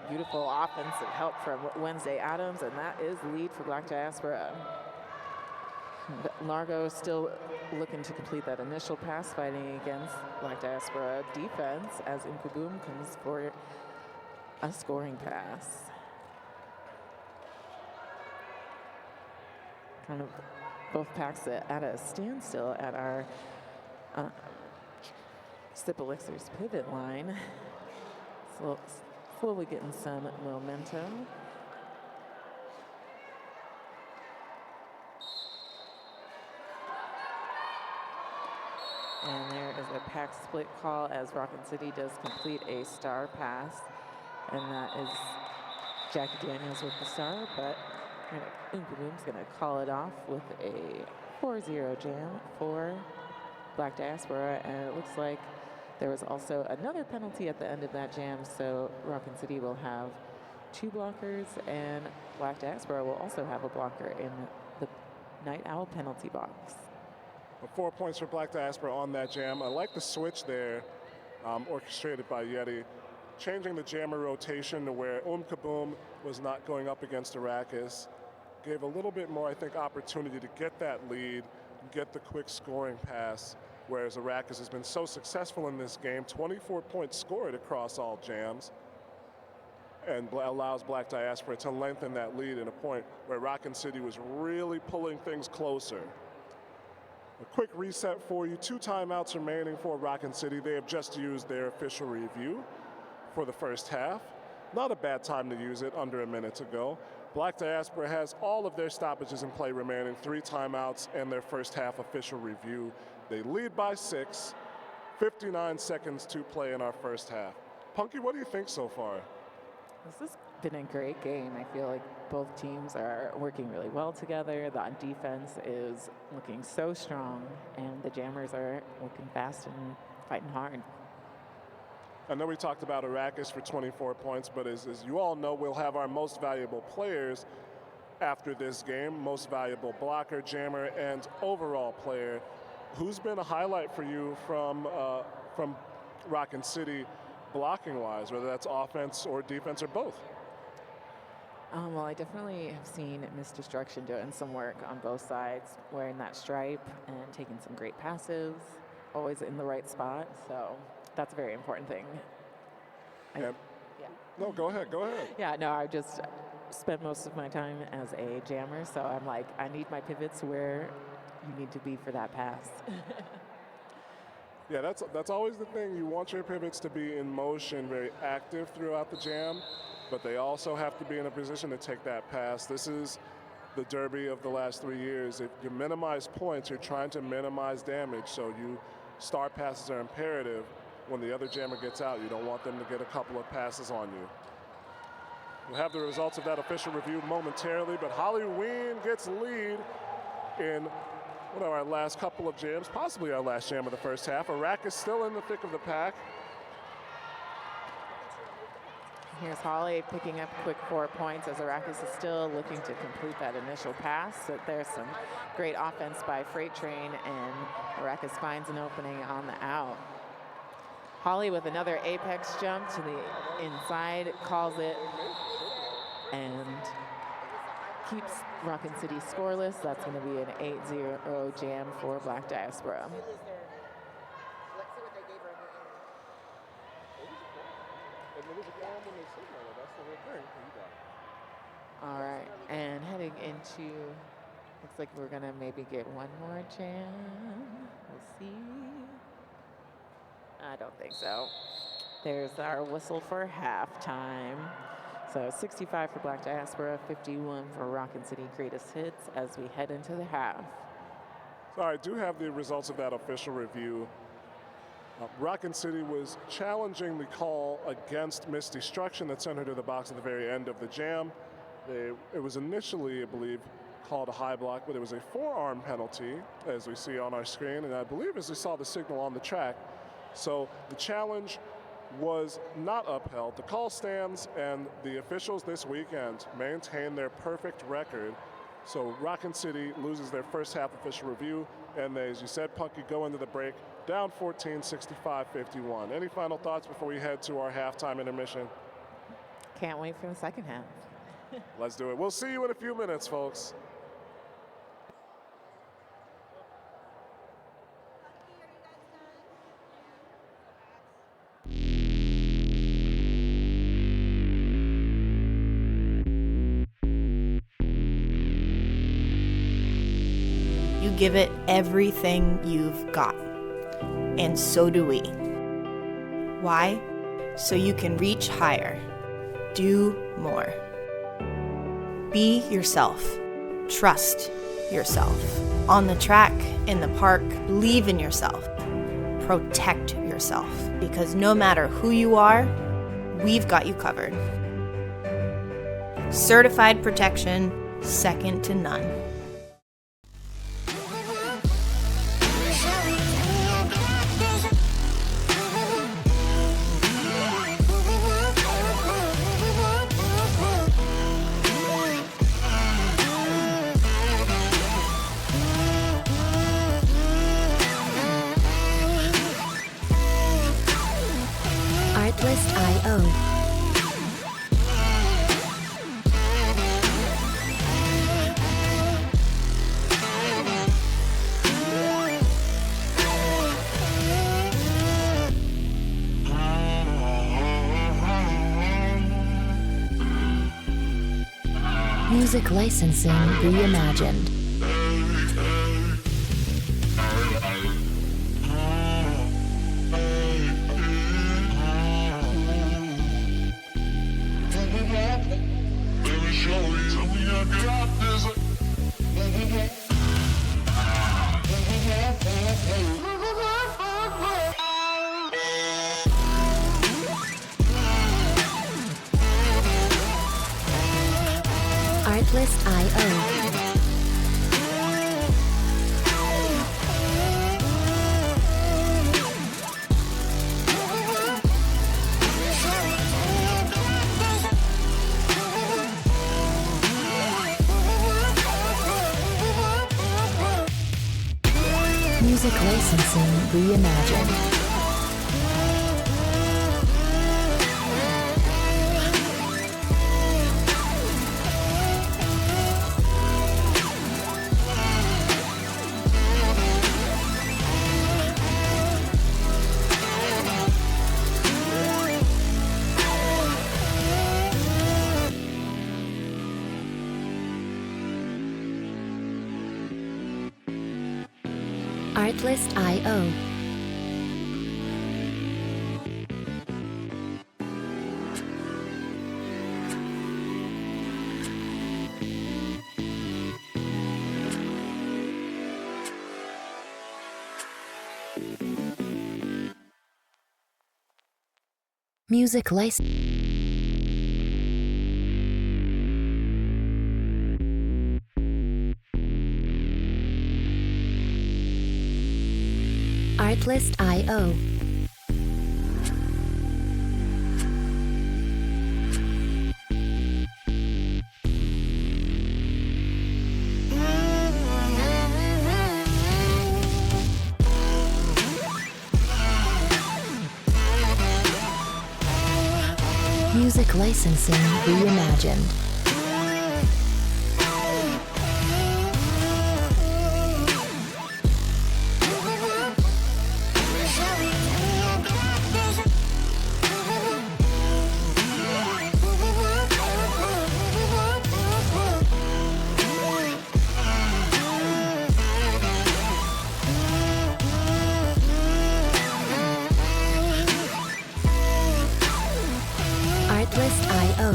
beautiful offensive help from Wednesday Adams, and that is the lead for Black Diaspora. Largo still looking to complete that initial pass, fighting against Black Diaspora defense as Kaboom comes for a scoring pass. Kind of both packs at a standstill at our Sip Elixir's pivot line. Slowly getting some momentum. And there is a pack split call as Rockin City does complete a star pass. And that is Jackie Daniels with the star, but Kaboom's going to call it off with a 4-0 jam for Black Diaspora. And it looks like there was also another penalty at the end of that jam, so Rockin City will have 2 blockers, and Black Diaspora will also have a blocker in the Night Owl penalty box. 4 points for Black Diaspora on that jam. I like the switch there, orchestrated by Yeti, changing the jammer rotation to where Kaboom was not going up against Arrakis. Gave a little bit more, I think, opportunity to get that lead, get the quick scoring pass, whereas Arrakis has been so successful in this game, 24 points scored across all jams, and allows Black Diaspora to lengthen that lead in a point where Rockin City was really pulling things closer. A quick reset for you, 2 timeouts remaining for Rockin City. They have just used their official review for the first half. Not a bad time to use it, under a minute to go. Black Diaspora has all of their stoppages in play remaining, 3 timeouts and their first half official review. They lead by 6, 59 seconds to play in our first half. Punky, what do you think so far? This has been a great game. I feel like both teams are working really well together. The defense is looking so strong, and the jammers are looking fast and fighting hard. I know we talked about Arrakis for 24 points, but as you all know, we'll have our most valuable players after this game, most valuable blocker, jammer, and overall player. Who's been a highlight for you from Rockin City blocking-wise, whether that's offense or defense or both? Well, I definitely have seen Miss Destruction doing some work on both sides, wearing that stripe and taking some great passes, always in the right spot, so that's a very important thing. Yeah. No, go ahead. Yeah, no, I just spent most of my time as a jammer, so I'm like, I need my pivots where you need to be for that pass. Yeah, that's always the thing. You want your pivots to be in motion, very active throughout the jam, but they also have to be in a position to take that pass. This is the derby of the last 3 years. If you minimize points, you're trying to minimize damage, so star passes are imperative. When the other jammer gets out, you don't want them to get a couple of passes on you. We'll have the results of that official review momentarily, but Halloween gets lead in one of our last couple of jams, possibly our last jam of the first half. Arrakis still in the thick of the pack. Here's Holly picking up quick 4 points as Arrakis is still looking to complete that initial pass. So there's some great offense by Freight Train, and Arrakis finds an opening on the out. Holly with another apex jump to the inside, calls it, and keeps Rockin City scoreless. That's going to be an 8-0 jam for Black Diaspora. All right, and heading into, looks like we're going to maybe get one more jam. We'll see. I don't think so. There's our whistle for halftime. So 65 for Black Diaspora, 51 for Rockin City Greatest Hits as we head into the half. So I do have the results of that official review. Rockin City was challenging the call against Miss Destruction that sent her to the box at the very end of the jam. It was initially, I believe, called a high block, but it was a forearm penalty, as we see on our screen, and I believe as we saw the signal on the track. So the challenge was not upheld. The call stands, and the officials this weekend maintain their perfect record. So Rockin City loses their first half official review, and they, as you said, Punky, go into the break down 14, 65-51. Any final thoughts before we head to our halftime intermission? Can't wait for the second half. Let's do it. We'll see you in a few minutes, folks. You give it everything you've got. And so do we. Why? So you can reach higher. Do more. Be yourself. Trust yourself. On the track, in the park, believe in yourself. Protect yourself. Because no matter who you are, we've got you covered. Certified protection, second to none. Artlist.io. Music licensing reimagined. Artlist.io. Music licensing reimagined. Artlist.io. Music license. Artlist.io. Music licensing reimagined. Artlist.io.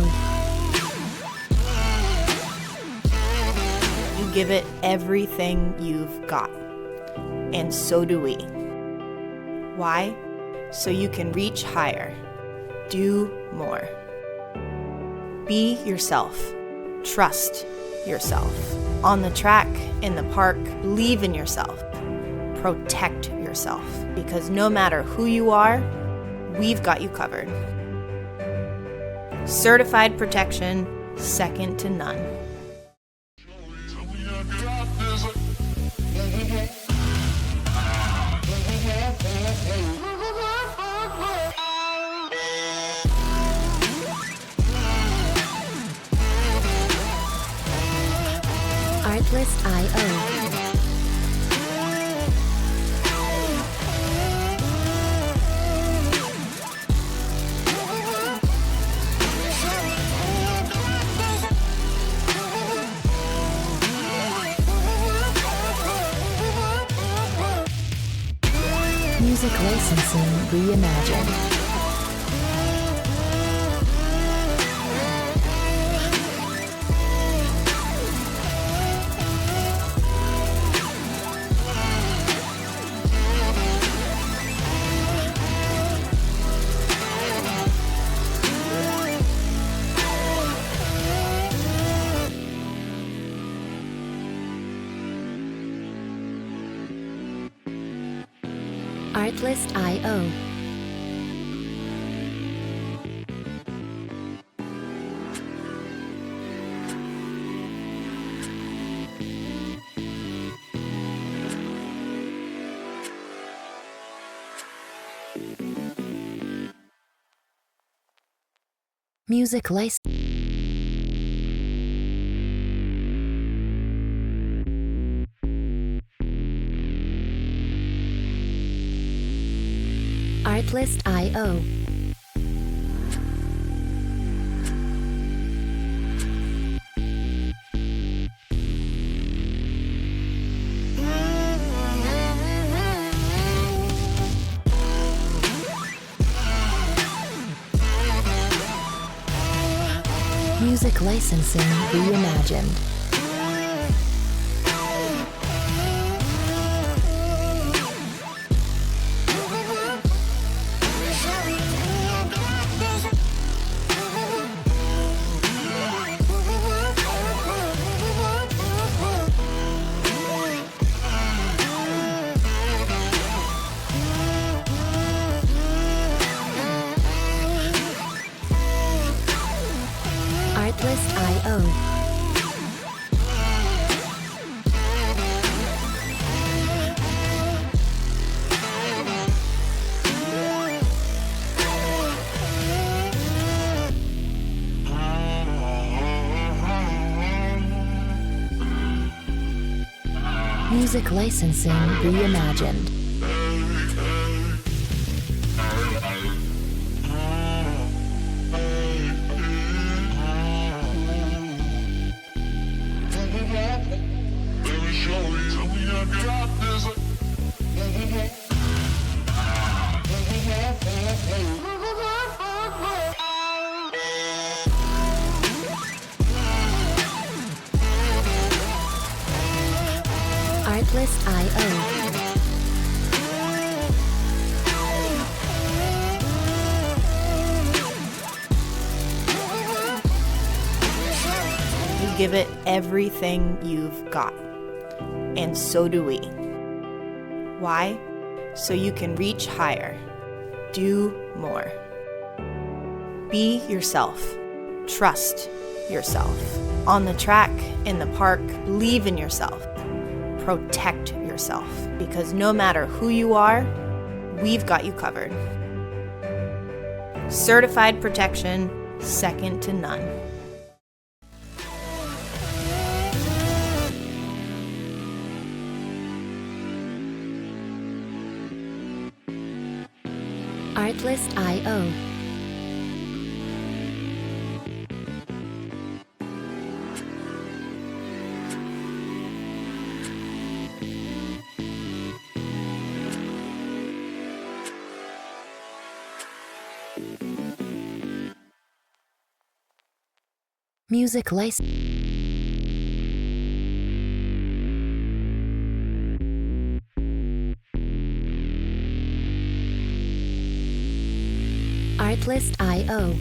You give it everything you've got. And so do we. Why? So you can reach higher. Do more. Be yourself. Trust yourself. On the track, in the park, believe in yourself. Protect yourself, because no matter who you are, we've got you covered. Certified protection, second to none. Artlist.io. Music licensing reimagined. Artlist.io. Music license. Artlist.io. Music licensing reimagined. Artlist.io. Music licensing reimagined. Artlist.io. You give it everything you've got, and so do we. Why? So you can reach higher, do more. Be yourself. Trust yourself. On the track, in the park, believe in yourself. Protect yourself, because no matter who you are, we've got you covered. Certified protection, second to none. Artlist.io. Music license. Artlist.io.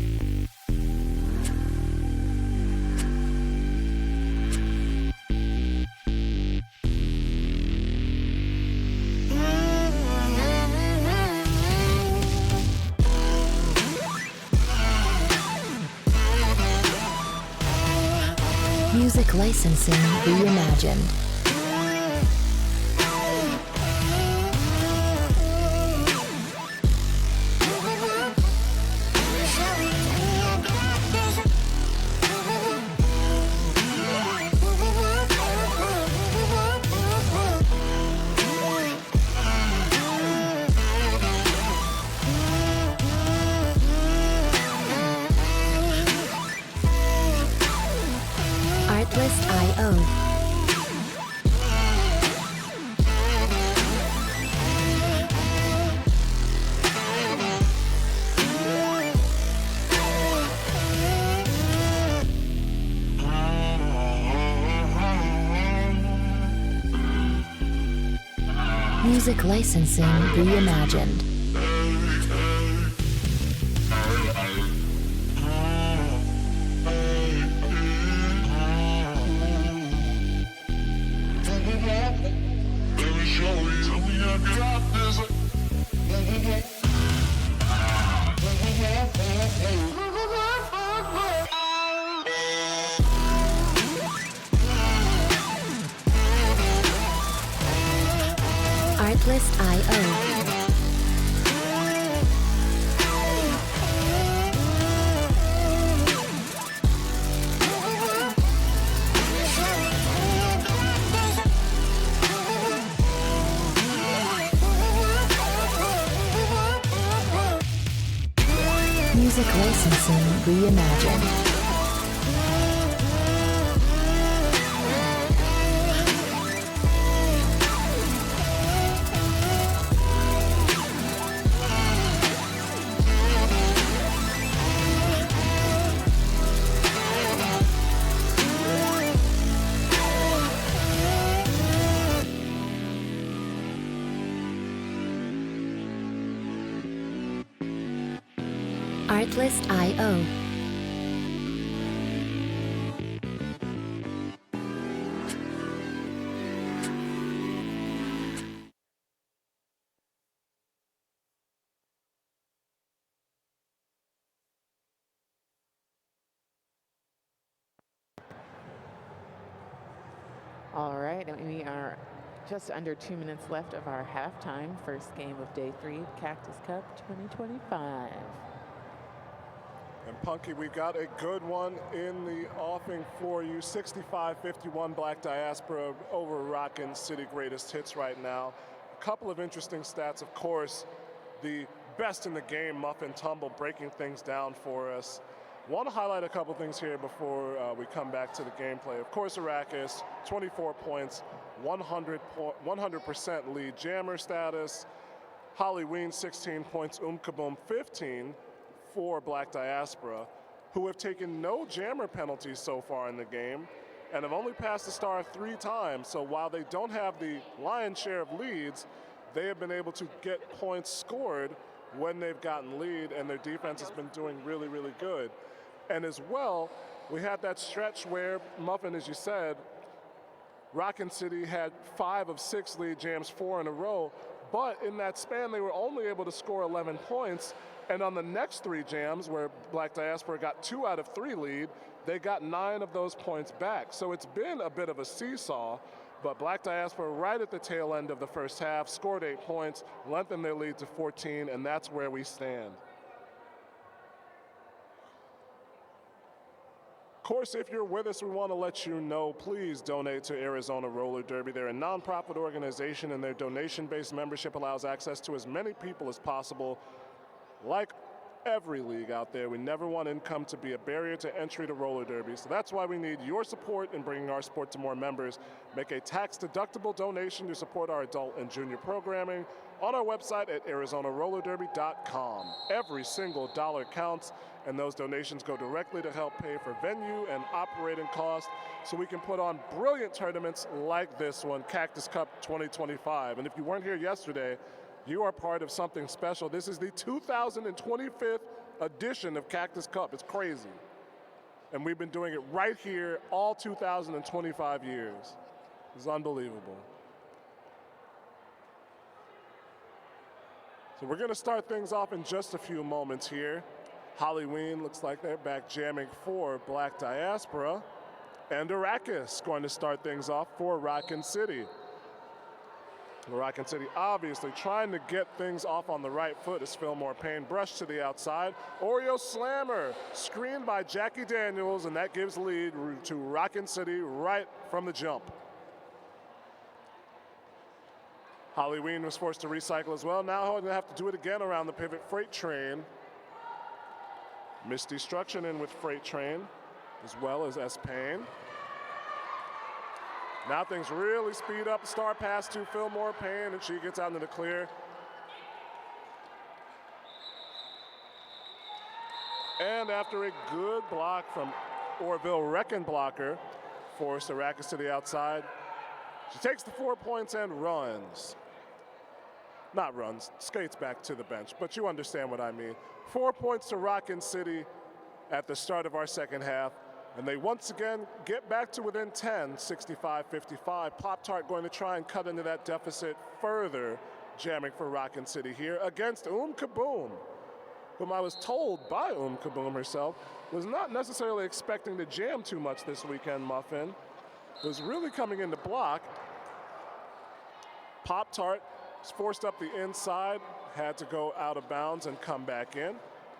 Music licensing reimagined. Artlist.io. Music licensing reimagined. Artlist.io. Music licensing reimagined. Artlist.io. All right, and we are just under 2 minutes left of our halftime first game of day 3 of Cactus Cup 2025. And Punky, we got a good one in the offing for you. 65-51 Black Diaspora over Rockin, City Greatest Hits right now. A couple of interesting stats, of course. The best in the game, Muffin Tumble, breaking things down for us. Want to highlight a couple things here before we come back to the gameplay. Of course, Arrakis, 24 points, 100% lead jammer status. Halloween, 16 points, Kaboom, 15 for Black Diaspora, who have taken no jammer penalties so far in the game and have only passed the star 3 times. So while they don't have the lion's share of leads, they have been able to get points scored when they've gotten lead, and their defense has been doing really, really good. And as well, we had that stretch where Muffin, as you said, Rockin City had 5 of 6 lead jams, 4 in a row, but in that span they were only able to score 11 points. And on the next 3 jams, where Black Diaspora got 2 out of 3 lead, they got 9 of those points back. So it's been a bit of a seesaw, but Black Diaspora right at the tail end of the first half scored 8 points, lengthened their lead to 14, and that's where we stand. Of course, if you're with us, we want to let you know, please donate to Arizona Roller Derby. They're a nonprofit organization, and their donation-based membership allows access to as many people as possible. Like every league out there, we never want income to be a barrier to entry to roller derby. So that's why we need your support in bringing our sport to more members. Make a tax-deductible donation to support our adult and junior programming on our website at ArizonaRollerDerby.com. Every single dollar counts, and those donations go directly to help pay for venue and operating costs so we can put on brilliant tournaments like this one, Cactus Cup 2025. And if you weren't here yesterday, you are part of something special. This is the 2025th edition of Cactus Cup. It's crazy. And we've been doing it right here all 2025 years. It's unbelievable. So we're gonna start things off in just a few moments here. Halloween looks like they're back jamming for Black Diaspora. and Arrakis going to start things off for Rockin City. Rockin City obviously trying to get things off on the right foot as Fillmore Payne brushed to the outside. Oreo Slammer screened by Jackie Daniels, and that gives lead to Rockin City right from the jump. Halloween was forced to recycle as well. Now he'll have to do it again around the pivot. Freight Train. Missed Destruction in with Freight Train, as well as S. Payne. Now things really speed up. Star pass to Fillmore Payne, and she gets out into the clear. And after a good block from Orville Rockin blocker, forced Arrakis to the outside. She takes the 4 points and runs. Not runs, skates back to the bench, but you understand what I mean. 4 points to Rockin City at the start of our second half, and they once again get back to within 10, 65-55. Pop-Tart going to try and cut into that deficit further, jamming for Rockin City here against Kaboom, whom I was told by Kaboom herself was not necessarily expecting to jam too much this weekend, Muffin. Was really coming in to block. Pop-Tart was forced up the inside, had to go out of bounds and come back in.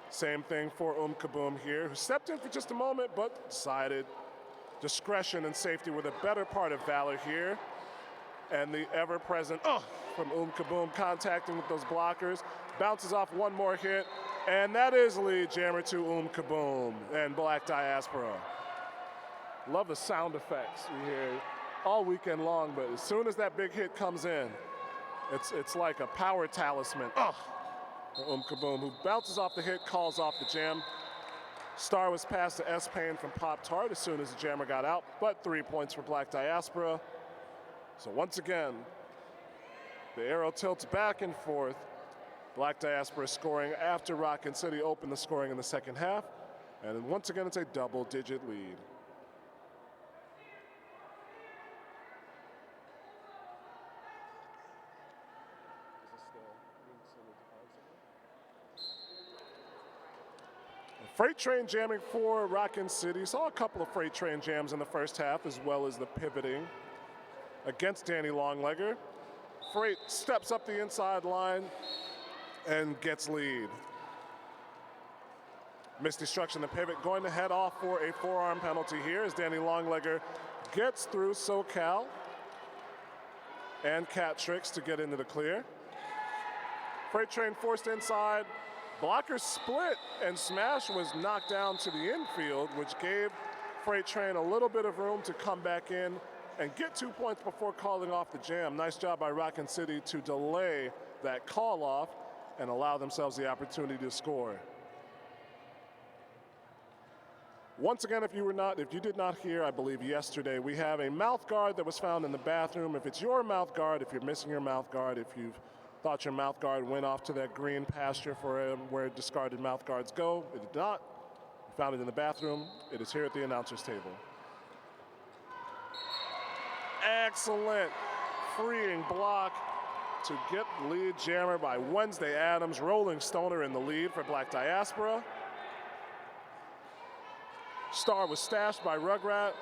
Same thing for Kaboom here, who stepped in for just a moment, but decided discretion and safety were the better part of valor here. And the ever-present from Kaboom contacting with those blockers. Bounces off one more hit, and that is lead jammer to Kaboom and Black Diaspora. Love the sound effects we hear all weekend long, but as soon as that big hit comes in, it's like a power talisman. Kaboom, who bounces off the hit, calls off the jam. Star was passed to S. Payne from Pop-Tart as soon as the jammer got out, but 3 points for Black Diaspora. So once again, the arrow tilts back and forth. Black Diaspora scoring after Rockin City opened the scoring in the second half. And once again, it's a double-digit lead. Freight Train jamming for Rockin City. Saw a couple of Freight Train jams in the first half, as well as the pivoting against Danny Longlegger. Freight steps up the inside line and gets lead. Missed Destruction, the pivot, going to head off for a forearm penalty here as Danny Longlegger gets through SoCal and Cat Tricks to get into the clear. Freight Train forced inside. Blocker split, and Smash was knocked down to the infield, which gave Freight Train a little bit of room to come back in and get 2 points before calling off the jam. Nice job by Rockin City to delay that call off and allow themselves the opportunity to score. Once again, if you did not hear, I believe yesterday, we have a mouth guard that was found in the bathroom. If it's your mouth guard, if you're missing your mouth guard, if you've thought your mouth guard went off to that green pasture for where discarded mouth guards go, it did not. We found it in the bathroom. It is here at the announcer's table. Excellent freeing block to get lead jammer by Wednesday Adams. Rolling Stoner in the lead for Black Diaspora. Star was stashed by Rugrat.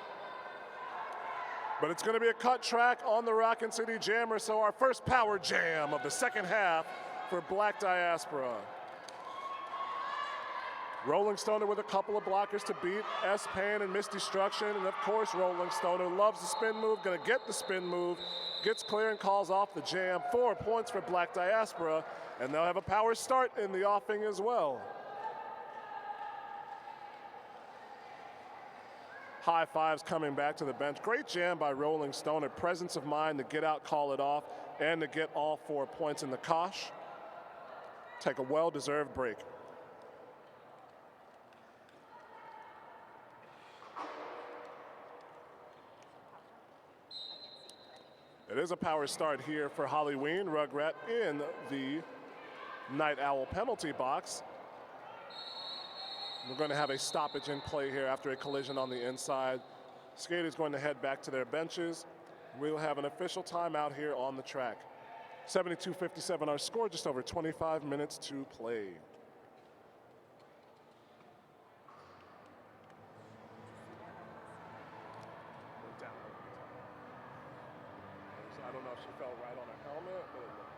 But it's going to be a cut track on the Rockin City Jammer, so our first power jam of the second half for Black Diaspora. Rolling Stoner with a couple of blockers to beat S. Payne and Missed Destruction, and of course Rolling Stoner loves the spin move, going to get the spin move, gets clear and calls off the jam. 4 points for Black Diaspora, and they'll have a power start in the offing as well. High fives coming back to the bench. Great jam by Rolling Stoner. Presence of mind to get out, call it off, and to get all 4 points in the kosh. Take a well-deserved break. It is a power start here for Halloween. Rugrat in the Night Owl penalty box. We're going to have a stoppage in play here after a collision on the inside. Skaters going to head back to their benches. We'll have an official timeout here on the track. 72-57 our score, just over 25 minutes to play. know if she fell right on her helmet, but it looked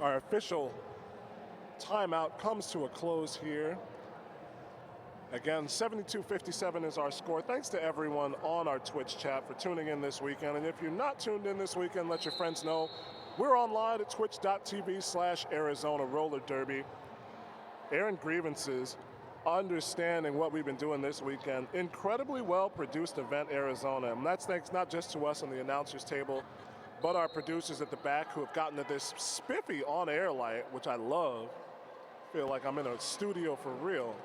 our official timeout comes to a close here. Again, 72-57 is our score. Thanks to everyone on our Twitch chat for tuning in this weekend. And if you're not tuned in this weekend, let your friends know. We're online at twitch.tv/Arizona Roller Derby. Airing grievances, understanding what we've been doing this weekend. Incredibly well-produced event, Arizona. And that's thanks not just to us on the announcers table, but our producers at the back who have gotten to this spiffy on-air light, which I love. Feel like I'm in a studio for real.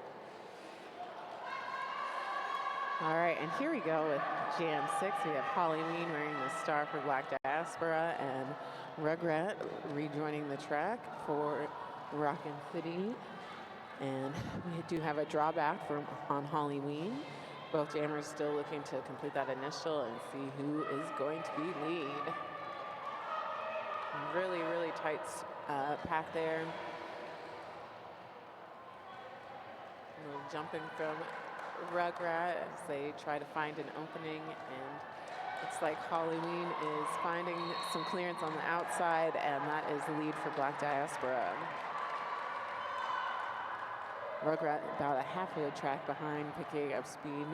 All right, and here we go with Jam 6. We have Halloween wearing the star for Black Diaspora and Rugrat rejoining the track for Rockin City. And we do have a drawback on Halloween. Both jammers still looking to complete that initial and see who is going to be lead. Really, really tight pack there. A little jumping from Rugrat as they try to find an opening, and it's like Halloween is finding some clearance on the outside, and that is the lead for Black Diaspora. Rugrat about a half of the track behind, picking up speed,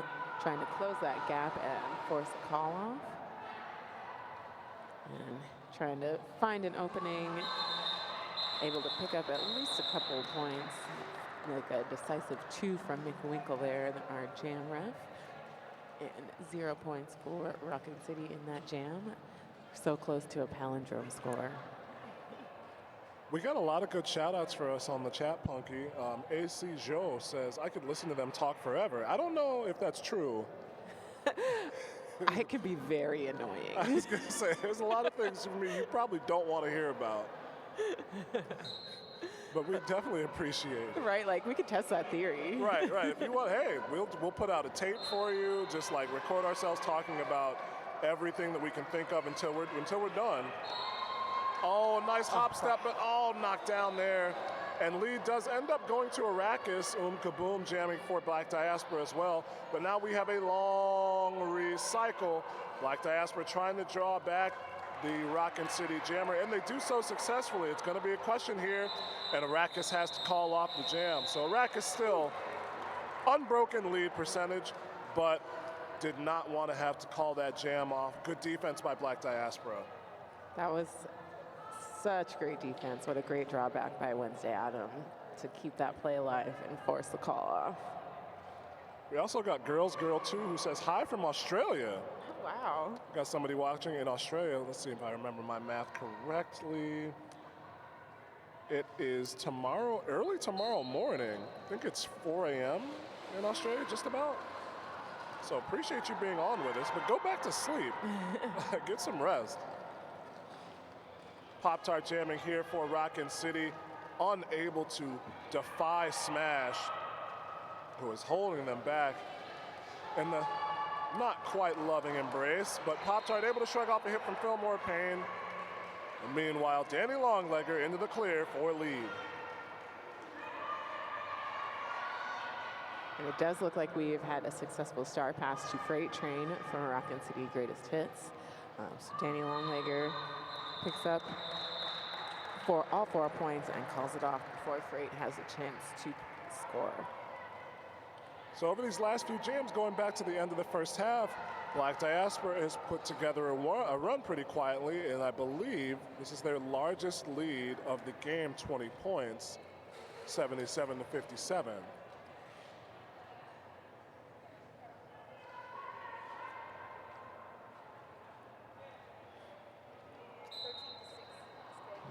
trying to close that gap and force a call off. And trying to find an opening, able to pick up at least a couple of points, like a decisive 2 from McWinkle there, our jam ref, and 0 points for Rockin City in that jam. So close to a palindrome score. We got a lot of good shout-outs for us on the chat, Punky. AC Joe says, I could listen to them talk forever. I don't know if that's true. It can be very annoying. I was going to say, there's a lot of things for me you probably don't want to hear about. But we definitely appreciate it. Right, like we could test that theory. Right. If you want, hey, we'll put out a tape for you, just like record ourselves talking about everything that we can think of until we're done. Oh, nice hop step, but knocked down there. And lead does end up going to Arrakis, Kaboom jamming for Black Diaspora as well. But now we have a long recycle. Black Diaspora trying to draw back. the Rockin City Jammer, and they do so successfully. It's going to be a question here, and Arrakis has to call off the jam. So Arrakis still unbroken lead percentage, but did not want to have to call that jam off. Good defense by Black Diaspora. That was such great defense. What a great drawback by Wednesday Adam to keep that play alive and force the call off. We also got Girls Girl 2 who says hi from Australia. Oh, wow. Got somebody watching in Australia. Let's see if I remember my math correctly. It is tomorrow, early tomorrow morning. I think it's 4 a.m. in Australia, just about. So appreciate you being on with us, but go back to sleep. Get some rest. Pop-Tart jamming here for Rockin City, unable to defy Smash, who is holding them back in the not quite loving embrace, but Pop-Tart able to shrug off a hit from Fillmore Payne. And meanwhile, Danny Longlegger into the clear for lead. And it does look like we've had a successful star pass to Freight Train from Rockin City Greatest Hits. So Danny Longlegger picks up for all 4 points and calls it off before Freight has a chance to score. So over these last few jams, going back to the end of the first half, Black Diaspora has put together a run pretty quietly, and I believe this is their largest lead of the game, 20 points, 77 to 57.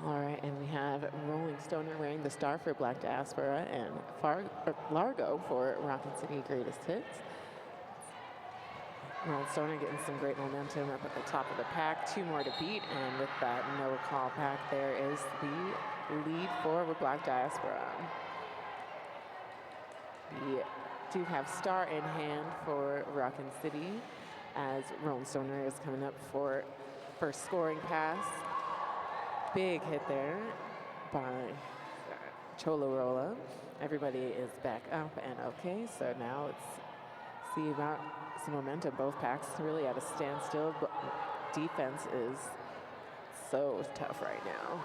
All right, and we have Rolling Stoner wearing the star for Black Diaspora and Largo for Rockin City Greatest Hits. Rolling Stoner getting some great momentum up at the top of the pack. 2 more to beat, and with that no call pack, there is the lead for Black Diaspora. We do have star in hand for Rockin City as Rolling Stoner is coming up for first scoring pass. Big hit there by Cholorola. Everybody is back up and okay, so now let's see about some momentum. Both packs really at a standstill, but defense is so tough right now.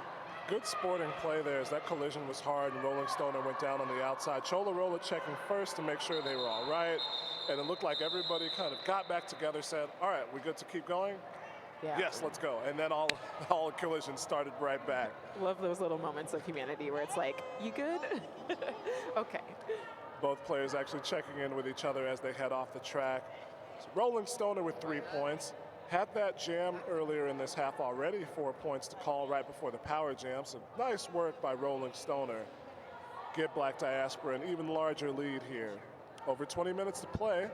Good sporting play there as that collision was hard and Rolling Stoner went down on the outside. Cholorola checking first to make sure they were all right, and it looked like everybody kind of got back together, said, all right, we good to keep going? Yeah. Yes, let's go. And then all collisions started right back. Love those little moments of humanity where it's like, you good? Okay. Both players actually checking in with each other as they head off the track. So Rolling Stoner with 3 points. Had that jam earlier in this half already, 4 points to call right before the power jam. So nice work by Rolling Stoner. Give Black Diaspora an even larger lead here. Over 20 minutes to play.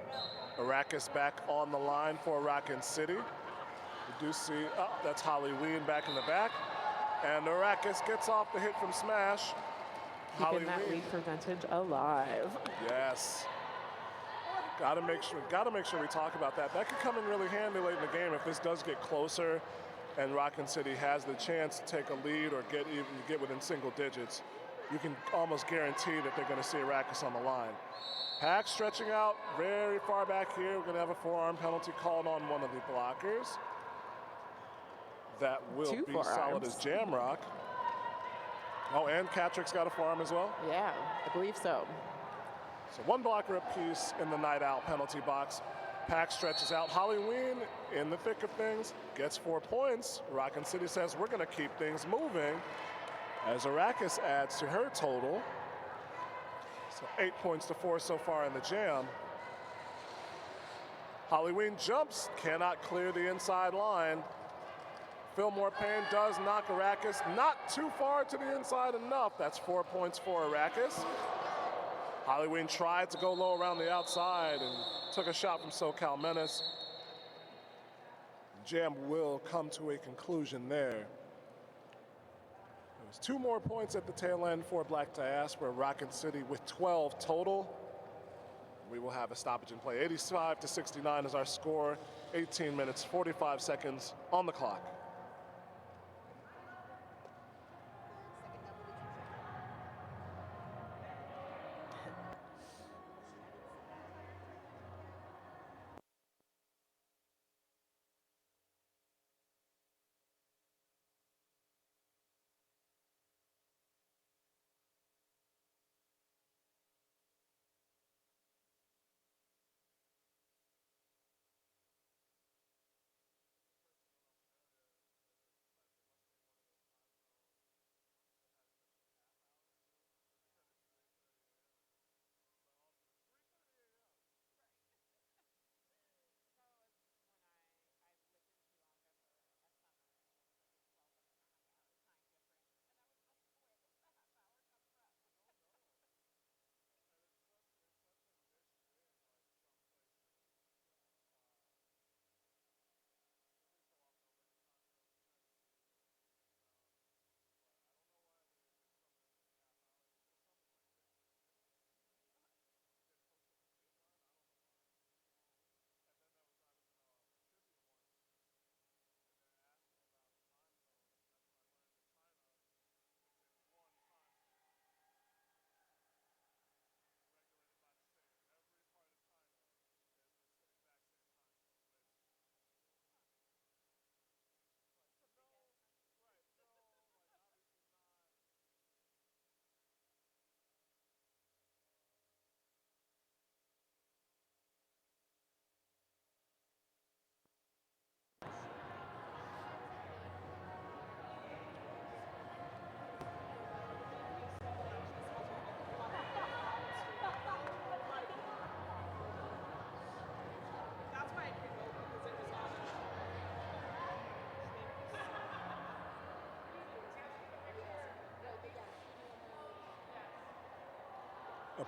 Arrakis back on the line for Rockin City. We do see, that's Holly Ween back in the back. And Arrakis gets off the hit from Smash. Keeping that lead percentage alive. Yes. Gotta make sure we talk about that. That could come in really handy late in the game if this does get closer and Rockin City has the chance to take a lead or get within single digits. You can almost guarantee that they're gonna see Arrakis on the line. Pack stretching out very far back here. We're gonna have a forearm penalty called on one of the blockers. That will be solid as Jamrock. Oh, and Catrick's got a forearm as well? Yeah, I believe so. So 1 blocker apiece in the night out penalty box. Pack stretches out. Holly Ween in the thick of things gets 4 points. Rockin City says we're gonna keep things moving as Arrakis adds to her total. So 8 points to 4 so far in the jam. Holly Ween jumps, cannot clear the inside line. Fillmore Payne does knock Arrakis not too far to the inside enough. That's 4 points for Arrakis. Holly Ween tried to go low around the outside and took a shot from SoCal Menace. Jam will come to a conclusion there. There's 2 more points at the tail end for Black Diaspora. Rockin City with 12 total. We will have a stoppage in play. 85 to 69 is our score. 18 minutes, 45 seconds on the clock.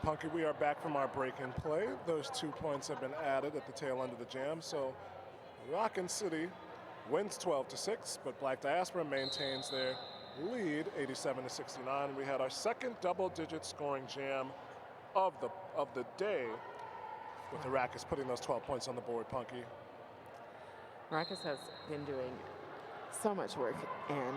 Punky, we are back from our break in play. Those 2 points have been added at the tail end of the jam. So Rockin City wins 12-6, but Black Diaspora maintains their lead 87-69. We had our second double-digit scoring jam of the day, with Arrakis putting those 12 points on the board. Punky. Marcus has been doing so much work, and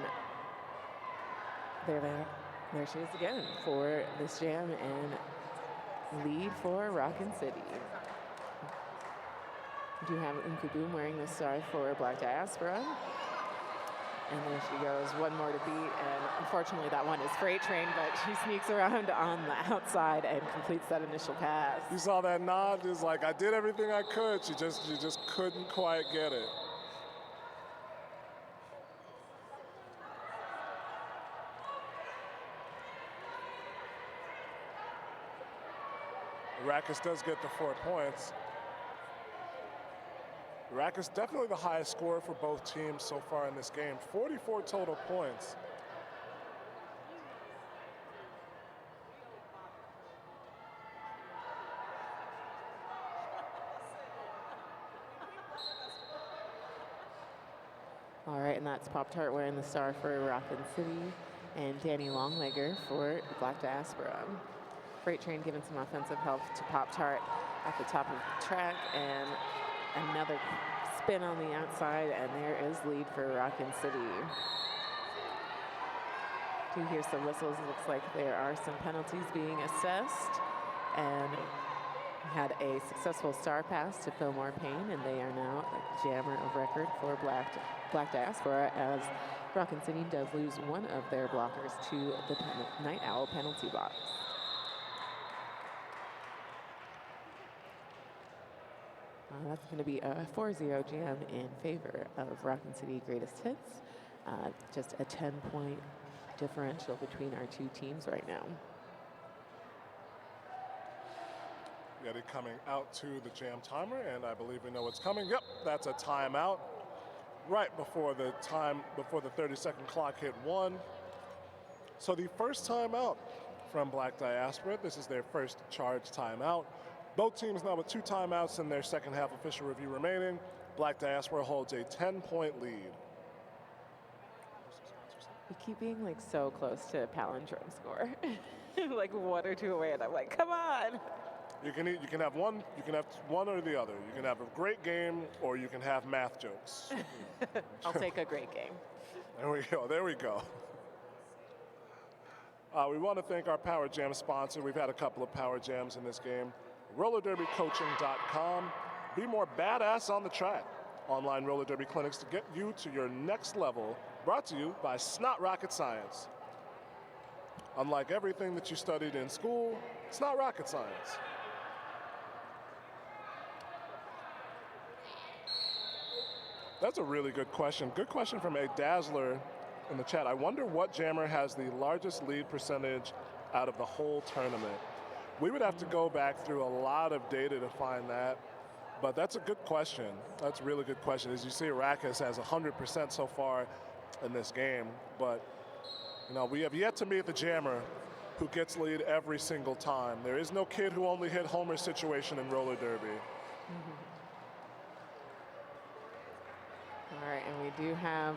there she is again for this jam and lead for Rockin City. We do have Unkaboom wearing the star for Black Diaspora. And there she goes, one more to beat, and unfortunately that one is Freight Train, but she sneaks around on the outside and completes that initial pass. You saw that nod? It was like, I did everything I could. She just couldn't quite get it. Rackus does get the 4 points. Rackus definitely the highest scorer for both teams so far in this game. 44 total points. All right, and that's Pop-Tart wearing the star for Rockin City and Danny Longlegger for Black Diaspora. Freight Train giving some offensive help to Pop-Tart at the top of the track, and another spin on the outside, and there is lead for Rockin City. Do hear some whistles. It looks like there are some penalties being assessed, and we had a successful star pass to Fillmore Payne, and they are now a jammer of record for Black Diaspora, as Rockin City does lose one of their blockers to the Night Owl penalty box. That's going to be a 4-0 jam in favor of Rockin City Greatest Hits. Just a 10-point differential between our two teams right now. Yeti coming out to the jam timer, and I believe we know what's coming. Yep, that's a timeout. Right before the 30-second clock hit 1. So the first timeout from Black Diaspora. This is their first charge timeout. Both teams now with 2 timeouts in their second half official review remaining. Black Diaspora holds a 10-point lead. We keep being like so close to a palindrome score, like 1 or 2 away, and I'm like, come on. You can have one or the other. You can have a great game, or you can have math jokes. I'll take a great game. There we go. We want to thank our Power Jam sponsor. We've had a couple of Power Jams in this game. RollerDerbyCoaching.com. Be more badass on the track. Online roller derby clinics to get you to your next level. Brought to you by Snot Rocket Science. Unlike everything that you studied in school, it's not rocket science. That's a really good question. Good question from a Dazzler in the chat. I wonder what jammer has the largest lead percentage out of the whole tournament. We would have to go back through a lot of data to find that, but that's a good question. That's a really good question. As you see, Rackus has 100% so far in this game, but we have yet to meet the jammer who gets lead every single time. There is no kid who only hit homer situation in roller derby. All right, and we do have,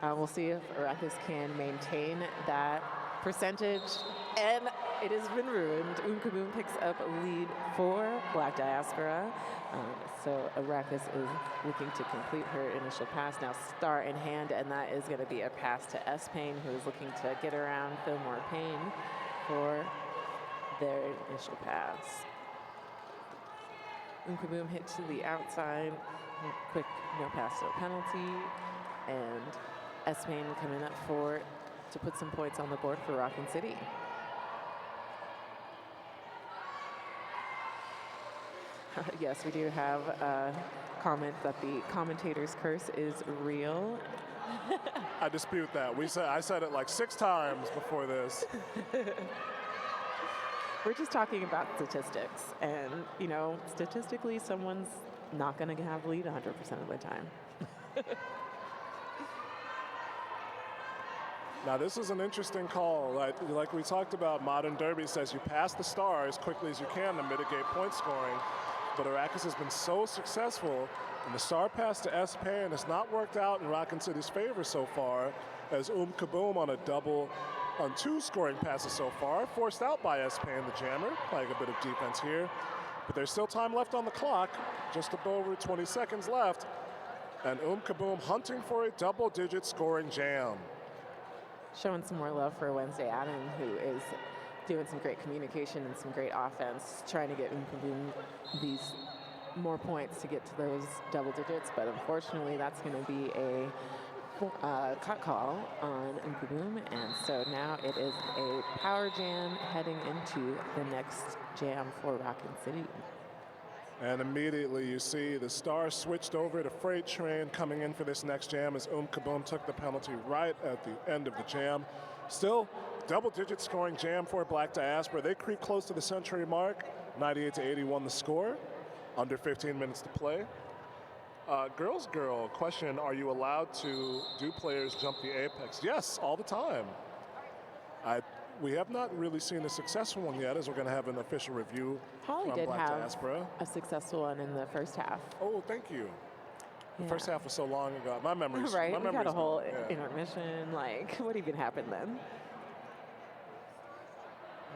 we'll see if Rackus can maintain that percentage, and it has been ruined. Unkaboom picks up a lead for Black Diaspora. So Rackus is looking to complete her initial pass. Now star in hand, and that is going to be a pass to S. Payne, who is looking to get around Fillmore Payne for their initial pass. Unkaboom hit to the outside. Quick no pass, no penalty. And S. Payne coming up to put some points on the board for Rockin City. Yes, we do have a comment that the commentator's curse is real. I dispute that. I said it like 6 times before this. We're just talking about statistics, and statistically, someone's not going to have lead 100% of the time. Now this is an interesting call. Like we talked about, Modern Derby says you pass the star as quickly as you can to mitigate point scoring. But Arrakis has been so successful in the star pass to Espan. It's not worked out in Rockin City's favor so far, as Kaboom on a double on 2 scoring passes so far, forced out by Espan, the jammer, playing a bit of defense here. But there's still time left on the clock, just over 20 seconds left, and Kaboom hunting for a double-digit scoring jam. Showing some more love for Wednesday Adam, who is doing some great communication and some great offense, trying to get Kaboom these more points to get to those double digits, but unfortunately that's going to be a cut call on Kaboom, and so now it is a power jam heading into the next jam for Rockin City. And immediately you see the star switched over to Freight Train coming in for this next jam as Kaboom took the penalty right at the end of the jam. Still double-digit scoring jam for Black Diaspora. They creep close to the century mark, 98-81 the score, under 15 minutes to play. Girls Girl, question, are you allowed to do players jump the apex? Yes, all the time. We have not really seen a successful one yet, as we're going to have an official review Holly from did Black have Diaspora. a successful one in the first half. Oh, thank you. The Yeah. first half was so long ago. My memory's Right, my we got memory's a whole gone, yeah. intermission, like what even happened then?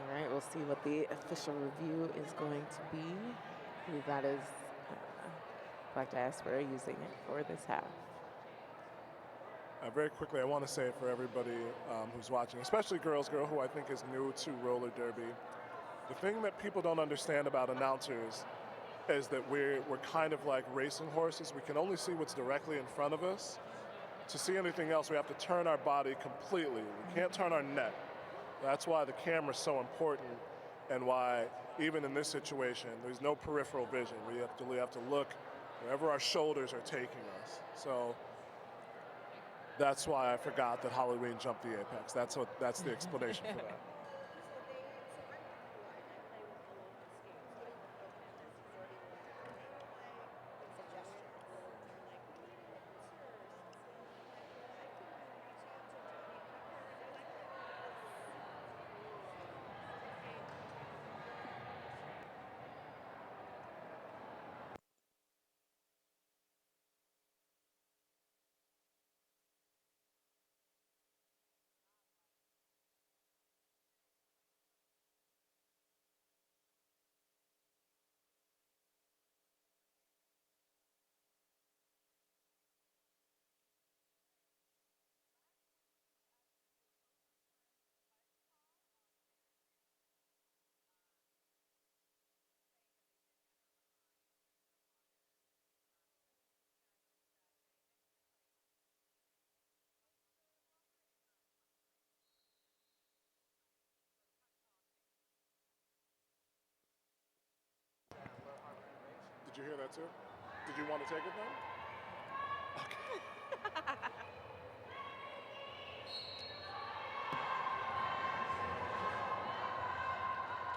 All right, we'll see what the official review is going to be. I believe that is Black Diaspora using it for this half. Very quickly, I want to say for everybody who's watching, especially Girls Girl, who I think is new to roller derby, the thing that people don't understand about announcers is that we're kind of like racing horses. We can only see what's directly in front of us. To see anything else, we have to turn our body completely. We can't turn our neck. That's why the camera's so important, and why even in this situation, there's no peripheral vision. We have to look wherever our shoulders are taking us. So that's why I forgot that Halloween jumped the apex. That's the explanation for that. Did you hear that too? Did you want to take it then?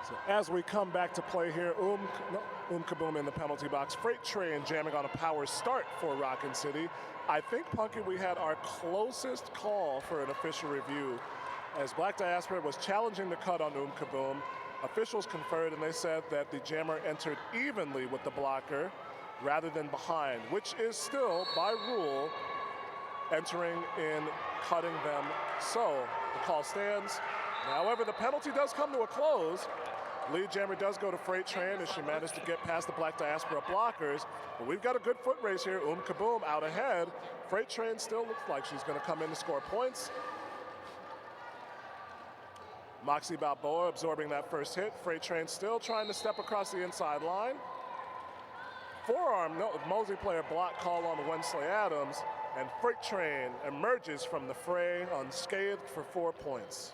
So as we come back to play here, Kaboom in the penalty box. Freight Train jamming on a power start for Rockin City. I think, Punky, we had our closest call for an official review as Black Diaspora was challenging the cut on Kaboom. Officials conferred and they said that the jammer entered evenly with the blocker rather than behind, which is still, by rule, entering in cutting them. So the call stands. However, the penalty does come to a close. Lead jammer does go to Freight Train as she managed to get past the Black Diaspora blockers. But we've got a good foot race here. Kaboom out ahead. Freight Train still looks like she's going to come in to score points. Moxie Balboa absorbing that first hit. Freight Train still trying to step across the inside line. Forearm, no, Mosey player block call on Wednesday Adams, and Freight Train emerges from the fray unscathed for 4 points.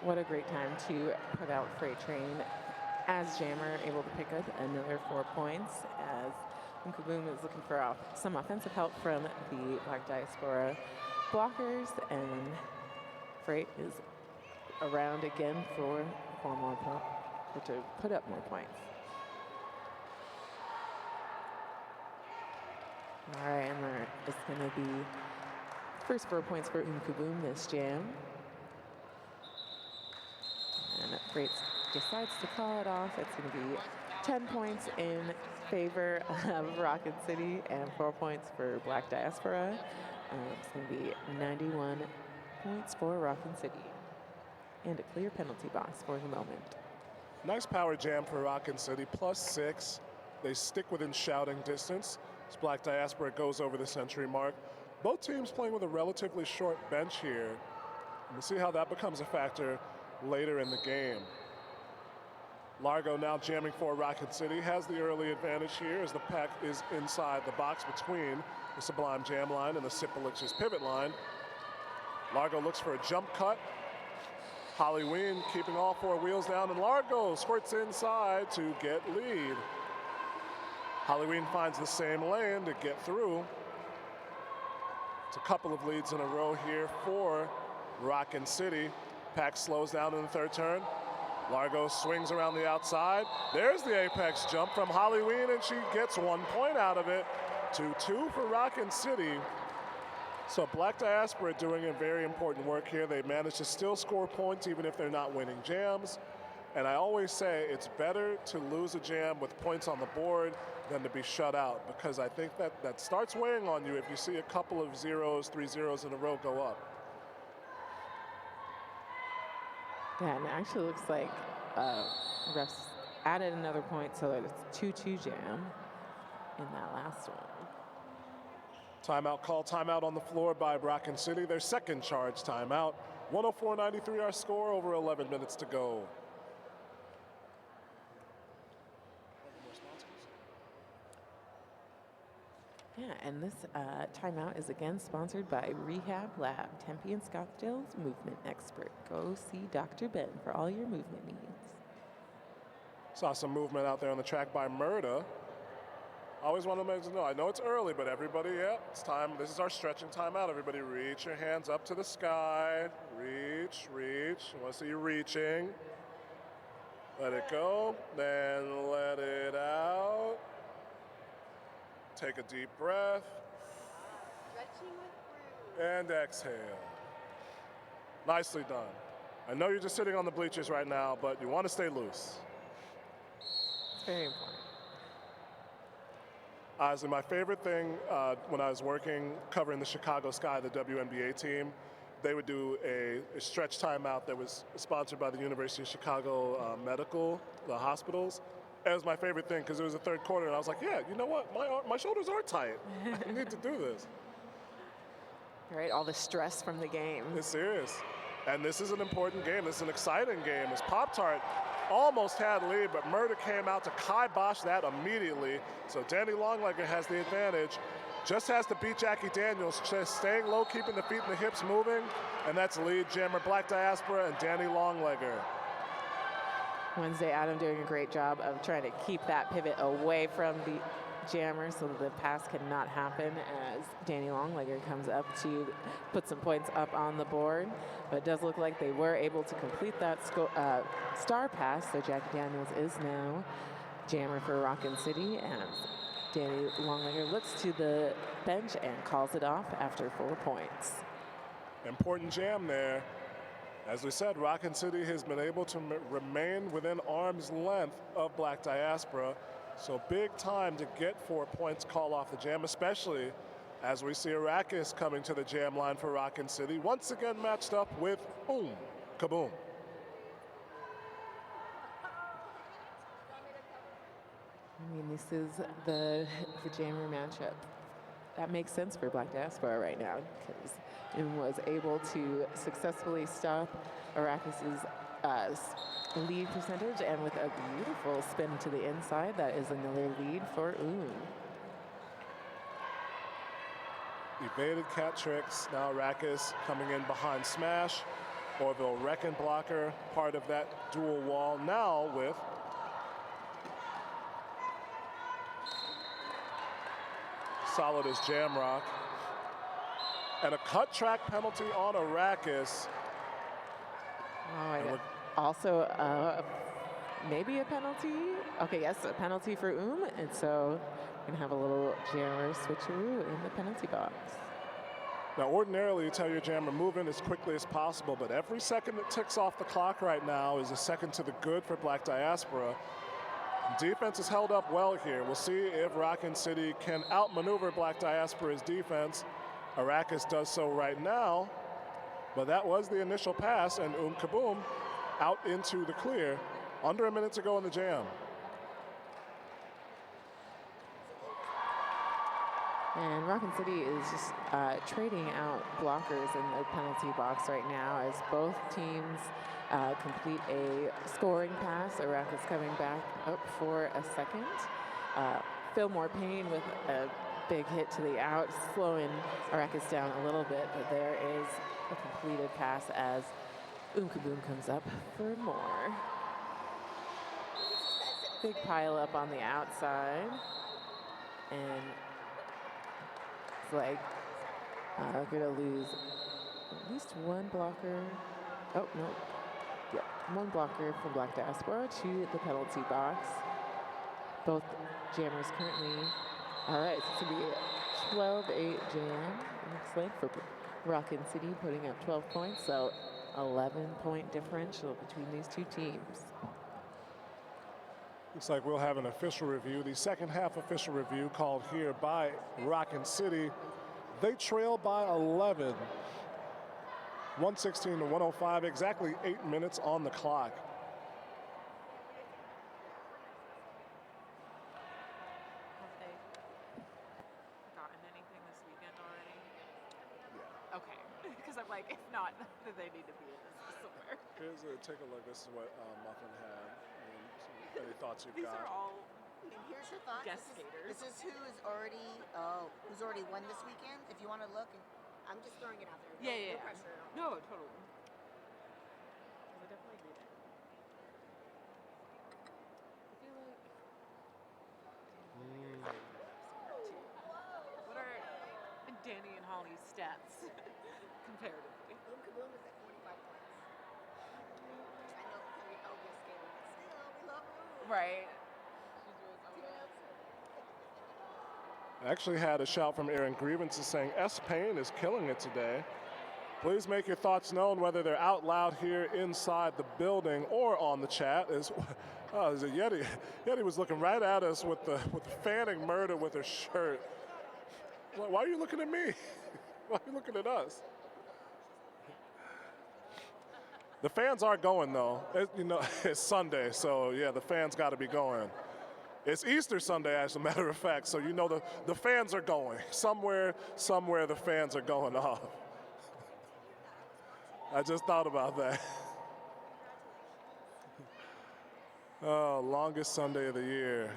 What a great time to put out Freight Train as jammer, able to pick up another 4 points as Kaboom is looking for some offensive help from the Black Diaspora blockers, and Freight is around again for to put up more points. All right, and it's going to be first 4 points for Kaboom this jam. And Freight decides to call it off. It's going to be 10 points in favor of Rockin City and 4 points for Black Diaspora. It's going to be 91 points for Rockin City. And a clear penalty box for the moment. Nice power jam for Rockin City, +6. They stick within shouting distance as Black Diaspora goes over the century mark. Both teams playing with a relatively short bench here. We'll see how that becomes a factor later in the game. Largo now jamming for Rockin City, has the early advantage here as the pack is inside the box between the Sublime jam line and the Sipalich's pivot line. Largo looks for a jump cut. Halloween keeping all 4 wheels down, and Largo squirts inside to get lead. Halloween finds the same lane to get through. It's a couple of leads in a row here for Rockin City. Pack slows down in the 3rd turn. Largo swings around the outside. There's the apex jump from Halloween, and she gets 1 point out of it. 2-2 for Rockin City. So Black Diaspora doing a very important work here. They manage to still score points even if they're not winning jams. And I always say it's better to lose a jam with points on the board than to be shut out, because I think that starts weighing on you if you see a couple of 0s, 3 zeros in a row go up. Yeah, and it actually looks like refs added another point, so it's 2-2 jam in that last one. Timeout call, timeout on the floor by Rockin City. Their second charge timeout. 104-93 our score, over 11 minutes to go. Yeah, and this timeout is again sponsored by Rehab Lab, Tempe and Scottsdale's movement expert. Go see Dr. Ben for all your movement needs. Saw some movement out there on the track by Murda. Always want to make sure, I know it's early, but everybody, it's time. This is our stretching timeout. Everybody reach your hands up to the sky. Reach, reach. I want to see you reaching. Let it go, then let it out. Take a deep breath. And exhale. Nicely done. I know you're just sitting on the bleachers right now, but you want to stay loose. It's very important. Honestly, my favorite thing when I was working covering the Chicago Sky, the WNBA team, they would do a stretch timeout that was sponsored by the University of Chicago Medical, the hospitals. It was my favorite thing because it was the 3rd quarter, and I was like, yeah, you know what? My shoulders are tight. I need to do this. Right, all the stress from the game. It's serious. And this is an important game. This is an exciting game. As Pop-Tart almost had lead, but Murda came out to kibosh that immediately. So Danny Longlegger has the advantage. Just has to beat Jackie Daniels, just staying low, keeping the feet and the hips moving. And that's lead jammer Black Diaspora and Danny Longlegger. Wednesday Adam doing a great job of trying to keep that pivot away from the jammer so that the pass cannot happen as Danny Longlegger comes up to put some points up on the board. But it does look like they were able to complete that star pass, so Jackie Daniels is now jammer for Rockin City, and Danny Longlegger looks to the bench and calls it off after 4 points. Important jam there. As we said, Rockin City has been able to remain within arm's length of Black Diaspora. So big time to get 4 points, call off the jam, especially as we see Arrakis coming to the jam line for Rockin City. Once again matched up with Kaboom. I mean, this is the jammer matchup. That makes sense for Black Diaspora right now because it was able to successfully stop Arrakis' lead percentage, and with a beautiful spin to the inside, that is another lead for Oon. Evaded cat tricks. Now Arrakis coming in behind smash. Orville Rockin blocker, part of that dual wall now with solid as Jamrock. And a cut track penalty on Arrakis. Oh, also maybe a penalty. Okay, yes, a penalty for and so we're gonna have a little jammer switcheroo in the penalty box. Now, ordinarily, you tell your jammer move in as quickly as possible, but every second that ticks off the clock right now is a second to the good for Black Diaspora. Defense is held up well here. We'll see if Rockin City can outmaneuver Black Diaspora's defense. Arrakis does so right now, but that was the initial pass, and Kaboom out into the clear. Under a minute to go in the jam. And Rockin City is just trading out blockers in the penalty box right now as both teams complete a scoring pass. Arrakis coming back up for a second. Fillmore Payne with a big hit to the out, slowing Arrakis down a little bit, but there is a completed pass as Kaboom comes up for more. Big pile up on the outside, and it's like gonna lose at least one blocker. Oh no, yeah, one blocker from Black Diaspora to the penalty box. Both jammers currently. All right, so it's gonna be a 12-8 jam. Looks like for Rockin City putting up 12 points, so 11-point differential between these two teams. Looks like we'll have an official review, the second half official review called here by Rockin City. They trail by 11, 116 to 105, exactly 8 minutes on the clock. Have they gotten anything this weekend already? Yeah. Okay, because I'm like, if not, then they need to be in this somewhere. Here's take a look. This is what Muffin had. Any thoughts you've These got? are all And here's your thoughts. guest This skaters. is who's already won this weekend. If you want to look, and I'm just throwing it out there. Yeah. No pressure. No, totally. I definitely agree there. I feel like. What are Danny and Holly's stats comparatively? Kaboom is at 45 points. I know we owe this game, but still, we love Boom. Right. I actually had a shout from Aaron Grievances saying S. Payne is killing it today. Please make your thoughts known, whether they're out loud here inside the building or on the chat. Is it Yeti? Yeti was looking right at us with the fanning murder with her shirt. Why are you looking at me? Why are you looking at us? The fans are going though. It's Sunday, so yeah, the fans got to be going. It's Easter Sunday, as a matter of fact, so the fans are going. Somewhere the fans are going off. I just thought about that. Oh, longest Sunday of the year.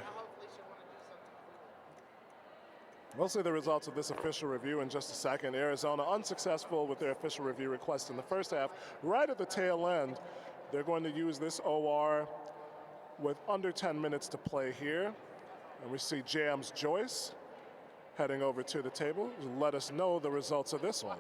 We'll see the results of this official review in just a second. Arizona unsuccessful with their official review request in the first half. Right at the tail end, they're going to use this OR with under 10 minutes to play here. And we see Jams Joyce heading over to the table to let us know the results of this one.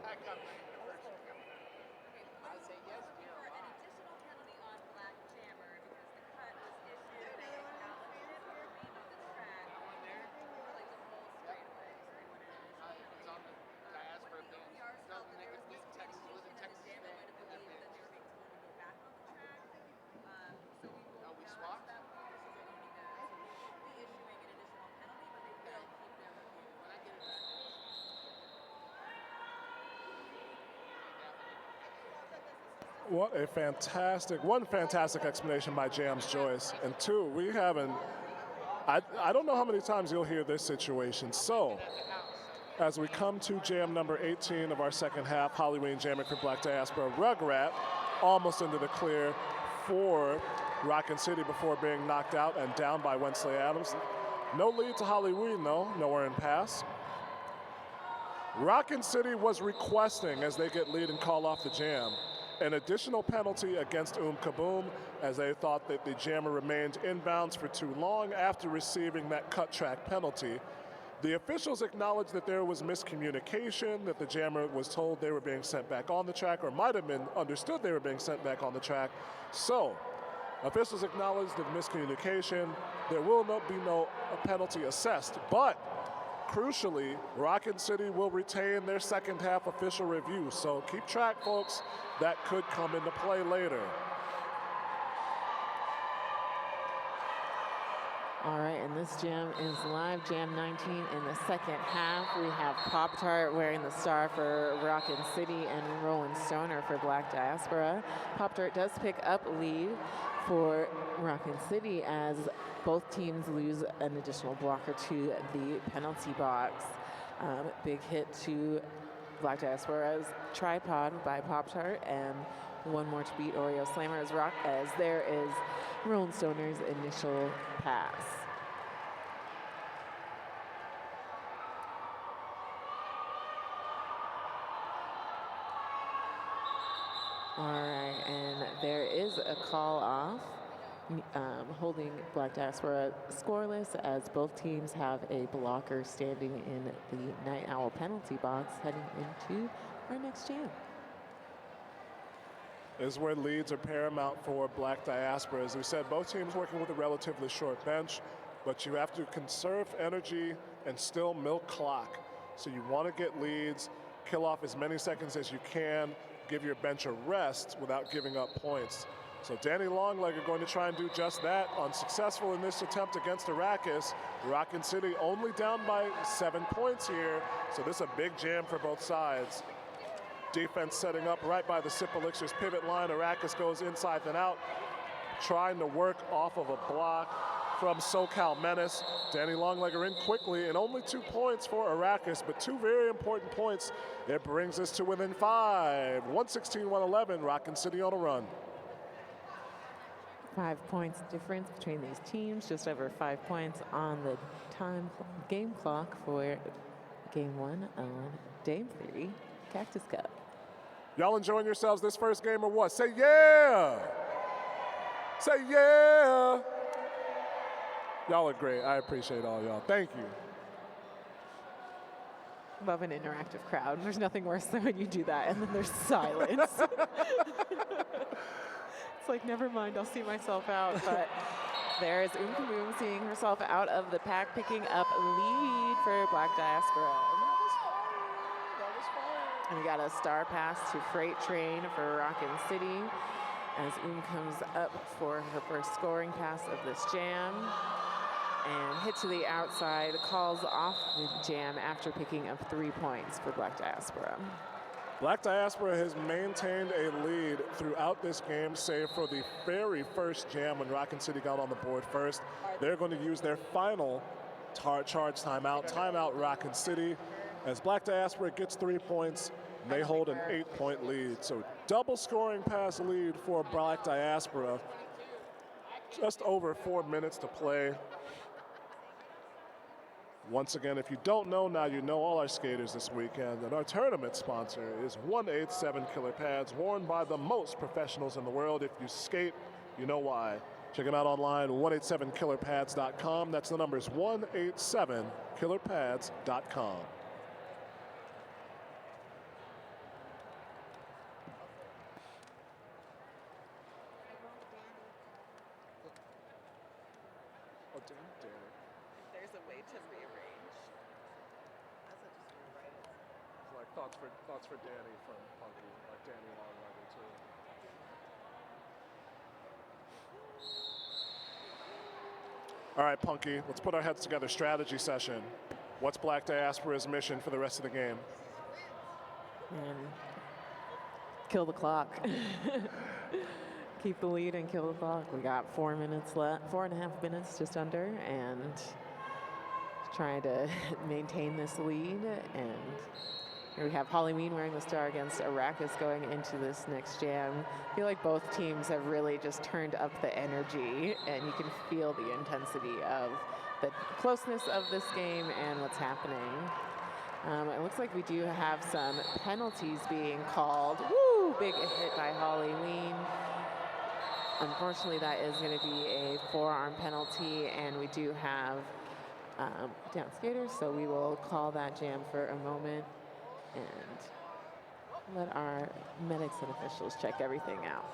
What a one fantastic explanation by Jams Joyce. And two, we haven't, I don't know how many times you'll hear this situation. So, as we come to jam number 18 of our second half, Halloween jamming for Black Diaspora, Rugrat almost into the clear for Rockin City before being knocked out and down by Wensley Adams. No lead to Halloween though, nowhere in pass. Rockin City was requesting, as they get lead and call off the jam, an additional penalty against Kaboom, as they thought that the jammer remained inbounds for too long after receiving that cut track penalty. The officials acknowledged that there was miscommunication, that the jammer was told they were being sent back on the track, or might have been understood they were being sent back on the track. So, Officials acknowledged the miscommunication. There will be no penalty assessed, but crucially, Rockin City will retain their second half official review. So keep track, folks. That could come into play later. All right, and this jam is live, Jam 19 in the second half. We have Pop-Tart wearing the star for Rockin City and Rolling Stoner for Black Diaspora. Pop-Tart does pick up lead for Rockin City as both teams lose an additional blocker to the penalty box. Big hit to Black Diaspora's tripod by Pop-Tart, and one more to beat Oreo Slammer as there is Rolling Stoner's initial pass. All right, and there is a call off holding Black Diaspora scoreless as both teams have a blocker standing in the Night Owl penalty box heading into our next jam. Is where leads are paramount for Black Diaspora. As we said, both teams working with a relatively short bench, but you have to conserve energy and still milk clock. So you want to get leads, kill off as many seconds as you can, give your bench a rest without giving up points. So Danny Longleg are going to try and do just that. Unsuccessful in this attempt against Arrakis. Rockin City only down by 7 points here. So this is a big jam for both sides. Defense setting up right by the Sip Elixir's pivot line. Arrakis goes inside and out, trying to work off of a block from SoCal Menace. Danny Longlegger in quickly, and only 2 points for Arrakis, but 2 very important points. It brings us to within 5. 116-111, Rockin City on a run. 5 points difference between these teams, just over 5 points on the game clock for game 1 on day 3, Cactus Cup. Y'all enjoying yourselves this first game or what? Say yeah! Say yeah! Y'all are great. I appreciate all y'all. Thank you. Love an interactive crowd. There's nothing worse than when you do that and then there's silence. It's like, never mind, I'll see myself out. But there is Boom seeing herself out of the pack, picking up lead for Black Diaspora. And we got a star pass to Freight Train for Rockin City as comes up for her first scoring pass of this jam. And hit to the outside, calls off the jam after picking up 3 points for Black Diaspora. Black Diaspora has maintained a lead throughout this game, save for the very first jam when Rockin City got on the board first. They're going to use their final charge timeout Rockin City. As Black Diaspora gets 3 points, they hold an 8-point lead. So double scoring pass lead for Black Diaspora. Just over 4 minutes to play. Once again, if you don't know, now you know all our skaters this weekend. And our tournament sponsor is 187 Killer Pads, worn by the most professionals in the world. If you skate, you know why. Check them out online, 187killerpads.com. That's the numbers, 187killerpads.com. There's a way to rearrange. That's just rewrite it. It's like thoughts for Danny from Punky, like Danny Longlegger too. All right, Punky, let's put our heads together. Strategy session. What's Black Diaspora's mission for the rest of the game? And kill the clock. Keep the lead and kill the clock. We got 4 minutes left, 4.5 minutes just under, and trying to maintain this lead. And here we have Halloween wearing the star against Arrakis going into this next jam. I feel like both teams have really just turned up the energy, and you can feel the intensity of the closeness of this game and what's happening. It looks like we do have some penalties being called. Woo! Big hit by Halloween. Unfortunately, that is going to be a forearm penalty, and we do have down skaters, so we will call that jam for a moment and let our medics and officials check everything out.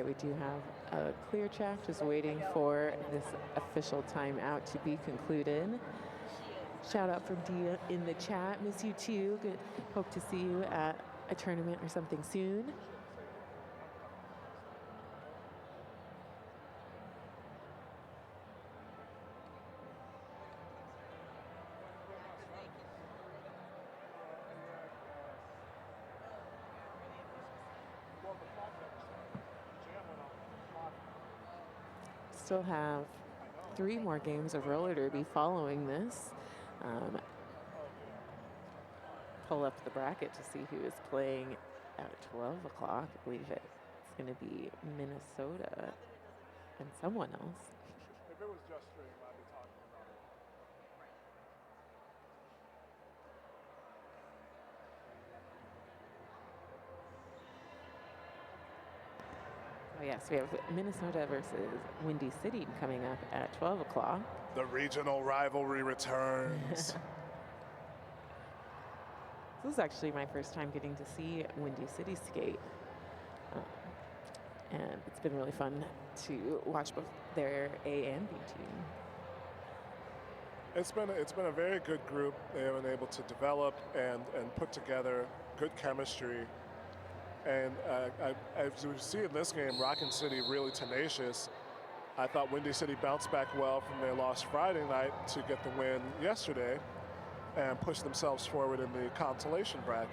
right, we do have a clear track, just waiting for this official timeout to be concluded. Shout out from Dia in the chat. Miss you too. Good. Hope to see you at a tournament or something soon. Still have 3 more games of roller derby following this. Pull up the bracket to see who is playing at 12 o'clock. I believe it's going to be Minnesota and someone else. If it was just stream, I'd be talking about it. Oh yes, we have Minnesota versus Windy City coming up at 12 o'clock. The regional rivalry returns. This is actually my first time getting to see Windy City skate. And it's been really fun to watch both their A and B team. It's been a very good group. They have been able to develop and put together good chemistry. And as we see in this game, Rockin City really tenacious. I thought Windy City bounced back well from their loss Friday night to get the win yesterday and push themselves forward in the consolation bracket.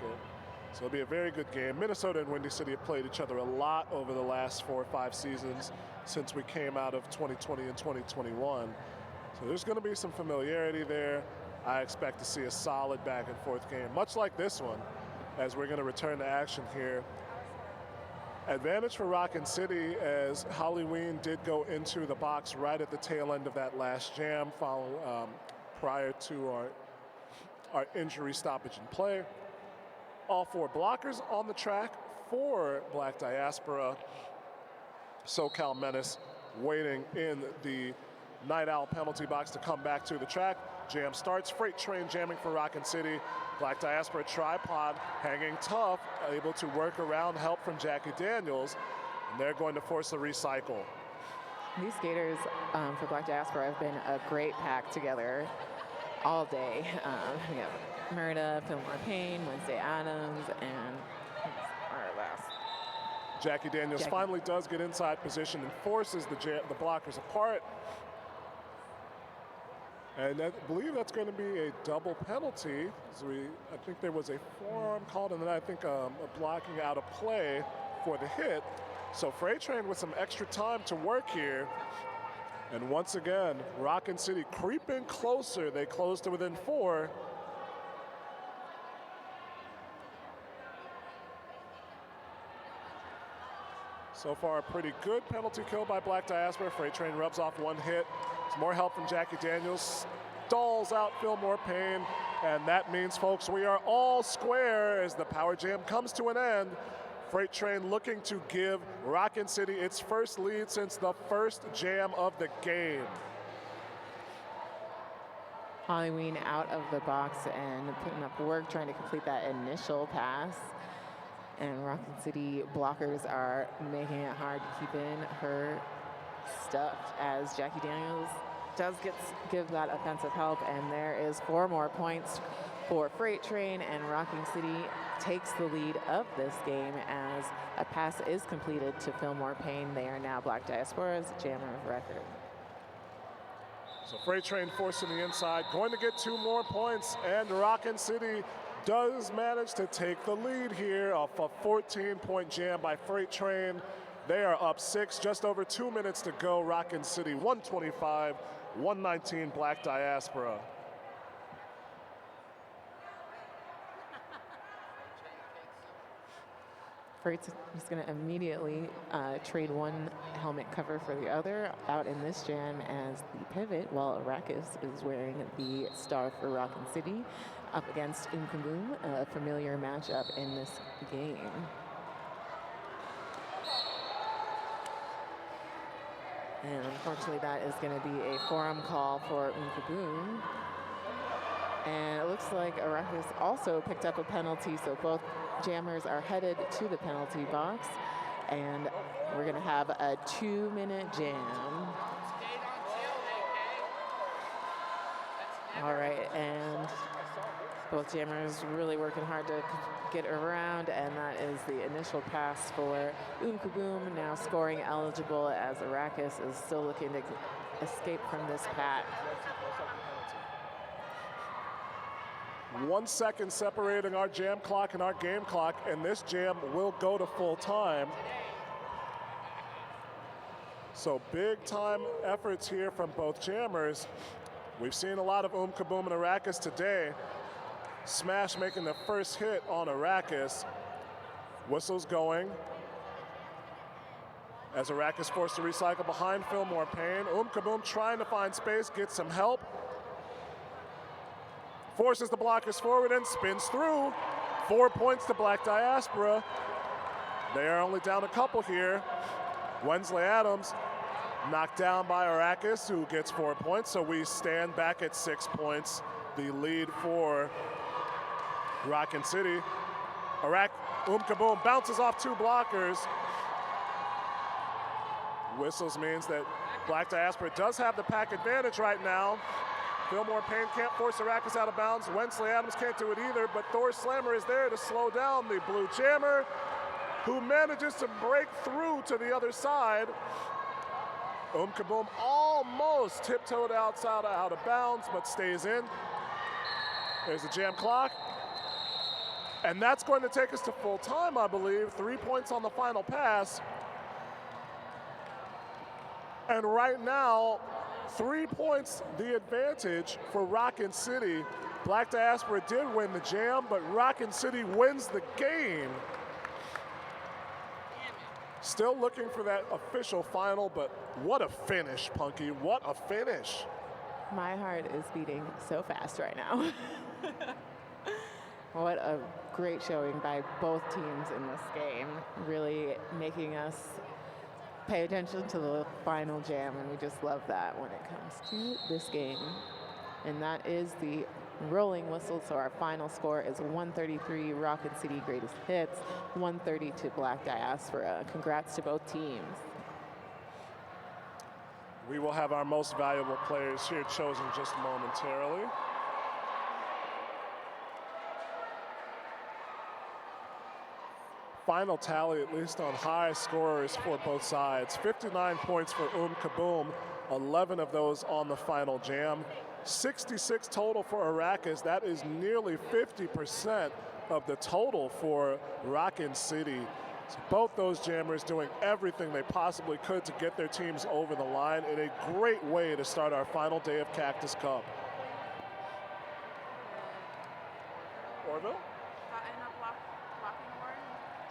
So it'll be a very good game. Minnesota and Windy City have played each other a lot over the last 4 or 5 seasons since we came out of 2020 and 2021. So there's going to be some familiarity there. I expect to see a solid back and forth game, much like this one, as we're going to return to action here. Advantage for Rockin City, as Halloween did go into the box right at the tail end of that last jam prior to our injury stoppage in play. All 4 blockers on the track for Black Diaspora. SoCal Menace waiting in the Night Owl penalty box to come back to the track. Jam starts, Freight Train jamming for Rockin City. Black Diaspora tripod hanging tough, able to work around help from Jackie Daniels, and they're going to force a recycle. These skaters for Black Diaspora have been a great pack together all day. We have Murda, Fillmore Payne, Wednesday Adams, and our last. Jackie Daniels finally does get inside position and forces the blockers apart. And I believe that's going to be a double penalty. So I think there was a forearm called, and then I think a blocking out of play for the hit. So Freight Train with some extra time to work here. And once again, Rockin City creeping closer. They close to within 4. So far, a pretty good penalty kill by Black Diaspora. Freight Train rubs off 1 hit. Some more help from Jackie Daniels. Stalls out Fillmore Payne. And that means, folks, we are all square as the power jam comes to an end. Freight Train looking to give Rockin City its first lead since the first jam of the game. Halloween out of the box and putting up work trying to complete that initial pass. And Rockin City blockers are making it hard to keep in her stuff as Jackie Daniels does give that offensive help. And there is 4 more points for Freight Train, and Rockin City takes the lead of this game as a pass is completed to Fillmore Payne. They are now Black Diaspora's jammer of record. So Freight Train forcing the inside, going to get 2 more points, and Rockin City does manage to take the lead here off a 14-point jam by Freight Train. They are up 6, just over 2 minutes to go. Rockin City 125, 119 Black Diaspora. Freight's just going to immediately trade 1 helmet cover for the other out in this jam as the pivot, while Arrakis is wearing the star for Rockin City up against Umkaboom, a familiar matchup in this game. And unfortunately, that is going to be a forum call for Umkaboom. And it looks like Arrakis also picked up a penalty, so both jammers are headed to the penalty box. And We're going to have a 2-minute jam. All right, and both jammers really working hard to get around, and that is the initial pass for Kaboom, now scoring eligible as Arrakis is still looking to escape from this pack. 1 second separating our jam clock and our game clock, and this jam will go to full time. So big time efforts here from both jammers. We've seen a lot of Kaboom and Arrakis today. Smash making the first hit on Arrakis. Whistles going. As Arrakis forced to recycle behind Fillmore Payne. Kaboom trying to find space, get some help. Forces the blockers forward and spins through. 4 points to Black Diaspora. They are only down a couple here. Wensley Adams knocked down by Arrakis, who gets 4 points, so we stand back at 6 points. The lead for Rockin City. Kaboom bounces off 2 blockers. Whistles means that Black Diaspora does have the pack advantage right now. Fillmore Payne can't force Arrakis out of bounds. Wensley Adams can't do it either, but Thor Slammer is there to slow down the blue jammer, who manages to break through to the other side. Kaboom almost tiptoed outside out of bounds, but stays in. There's the jam clock. And that's going to take us to full time, I believe. 3 points on the final pass. And right now, 3 points the advantage for Rockin City. Black Diaspora did win the jam, but Rockin City wins the game. Still looking for that official final, but what a finish, Punky. What a finish. My heart is beating so fast right now. What a great showing by both teams in this game, really making us pay attention to the final jam, and we just love that when it comes to this game. And that is the rolling whistle, so our final score is 133 Rockin City Greatest Hits, 130 to Black Diaspora. Congrats to both teams. We will have our most valuable players here chosen just momentarily. Final tally, at least on high scorers for both sides. 59 points for Kaboom, 11 of those on the final jam. 66 total for Arrakis. That is nearly 50% of the total for Rockin City. So both those jammers doing everything they possibly could to get their teams over the line in a great way to start our final day of Cactus Cup. Orville? End up blocking more?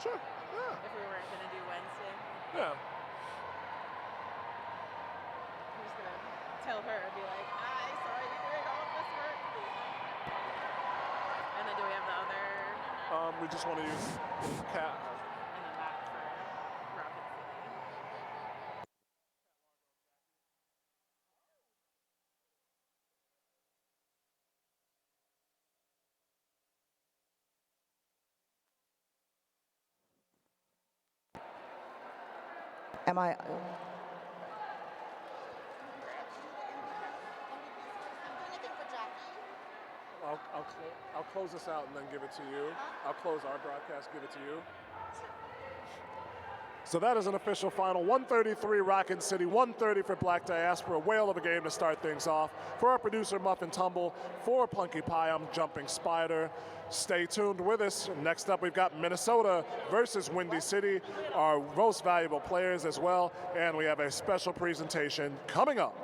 Sure, yeah. If we weren't going to do Wednesday. Yeah. I'm just going to tell her, be like, I saw you doing all of this work. And then do we have the other? We just want to use cat. And then that for Rockin City. Am I? I'll close this out and then give it to you. I'll close our broadcast, give it to you. So that is an official final. 133 Rockin City, 130 for Black Diaspora. Whale of a game to start things off. For our producer, Muffin Tumble, for Punky Pie, I'm Jumping Spider. Stay tuned with us. Next up, we've got Minnesota versus Windy City, our most valuable players as well. And we have a special presentation coming up.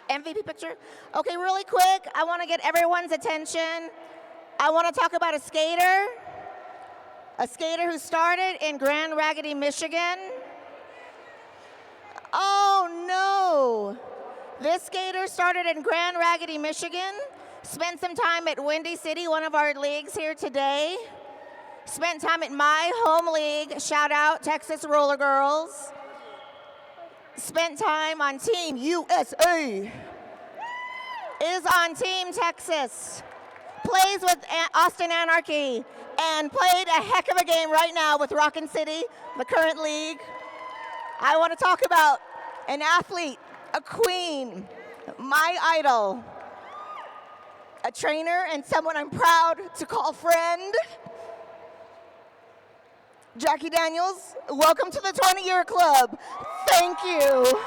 MVP picture? Okay, really quick, I want to get everyone's attention. I want to talk about a skater who started in Grand Rapids, Michigan. Oh no! This skater started in Grand Rapids, Michigan, spent some time at Windy City, one of our leagues here today, spent time at my home league, shout out Texas Roller Girls, spent time on Team USA, is on Team Texas, plays with Austin Anarchy, and played a heck of a game right now with Rockin City, the current league. I want to talk about an athlete, a queen, my idol, a trainer, and someone I'm proud to call friend. Jackie Daniels, welcome to the 20-year club. Thank you.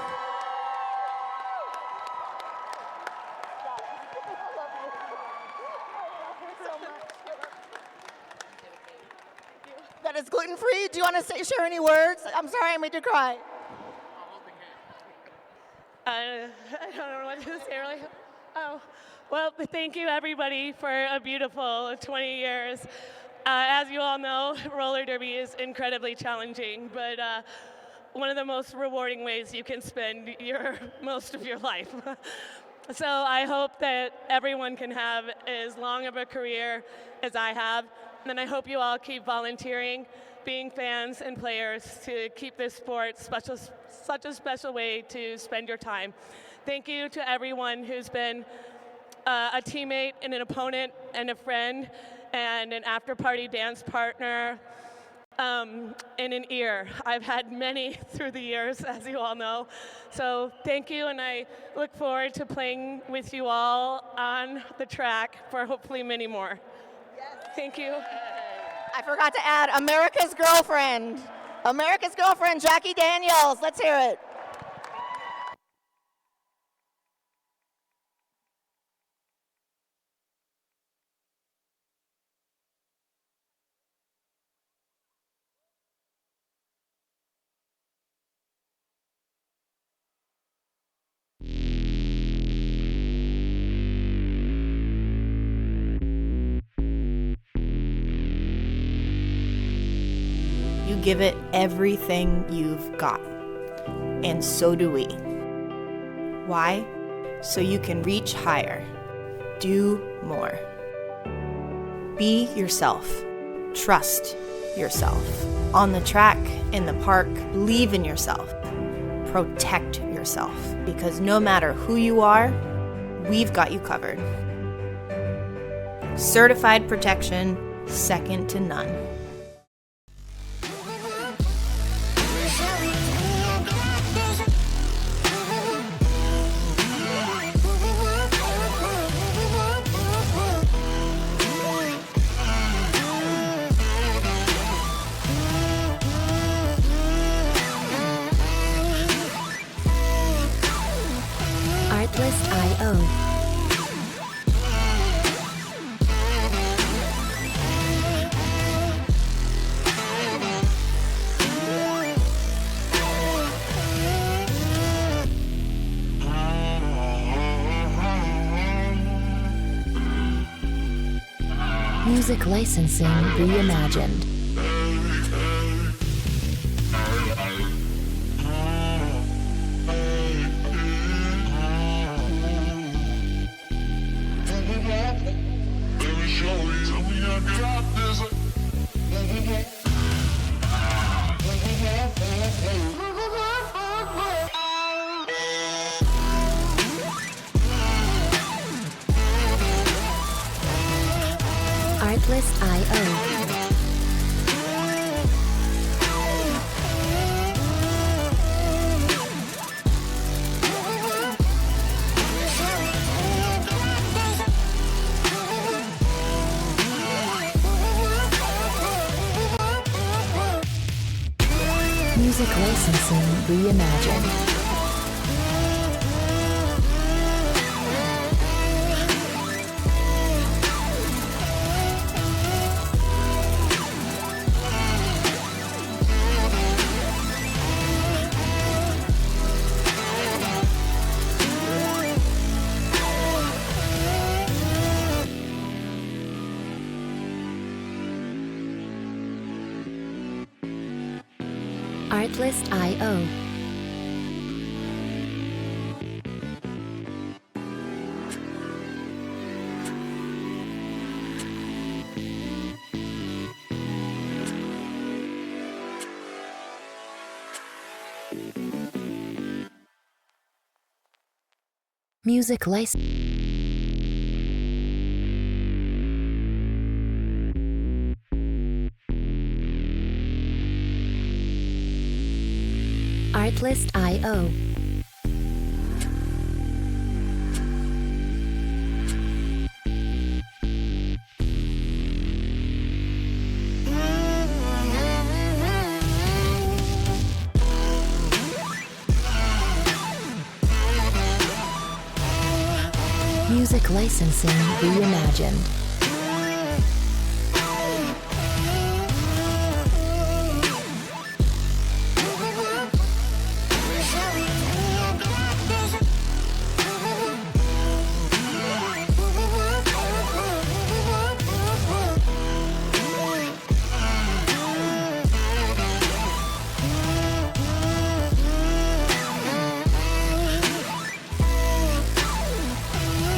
That is gluten-free. Do you want to share any words? I'm sorry I made you cry. I don't know what to say really. Oh, well, thank you everybody for a beautiful 20 years. As you all know, roller derby is incredibly challenging, but one of the most rewarding ways you can spend most of your life. So I hope that everyone can have as long of a career as I have, and I hope you all keep volunteering, being fans and players to keep this sport such a special way to spend your time. Thank you to everyone who's been a teammate and an opponent and a friend and an after-party dance partner and an ear. I've had many through the years, as you all know. So thank you, and I look forward to playing with you all on the track for hopefully many more. Yes. Thank you. I forgot to add America's girlfriend. America's girlfriend, Jackie Daniels. Let's hear it. You give it everything you've got. And so do we. Why? So you can reach higher. Do more. Be yourself. Trust yourself. On the track, in the park, believe in yourself. Protect yourself. Because no matter who you are, we've got you covered. Certified protection, second to none. Artlist.io. Music licensing reimagined. Artlist.io. Music licensing reimagined. Artlist.io. Music license. Artlist.io. Music licensing reimagined.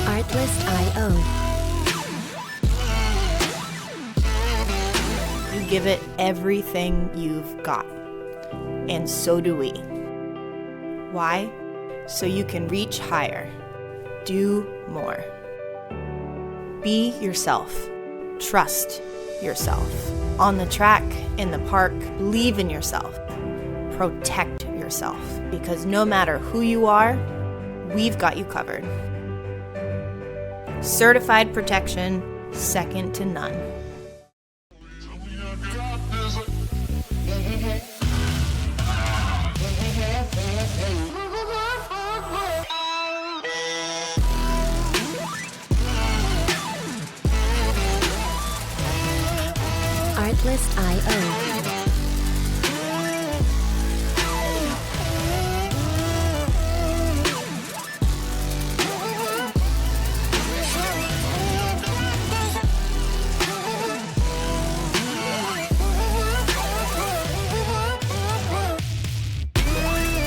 Artlist.io. You give it everything you've got. And so do we. Why? So you can reach higher. Do more. Be yourself. Trust yourself. On the track, in the park, believe in yourself. Protect yourself. Because no matter who you are, we've got you covered. Certified protection, second to none. Artlist.io.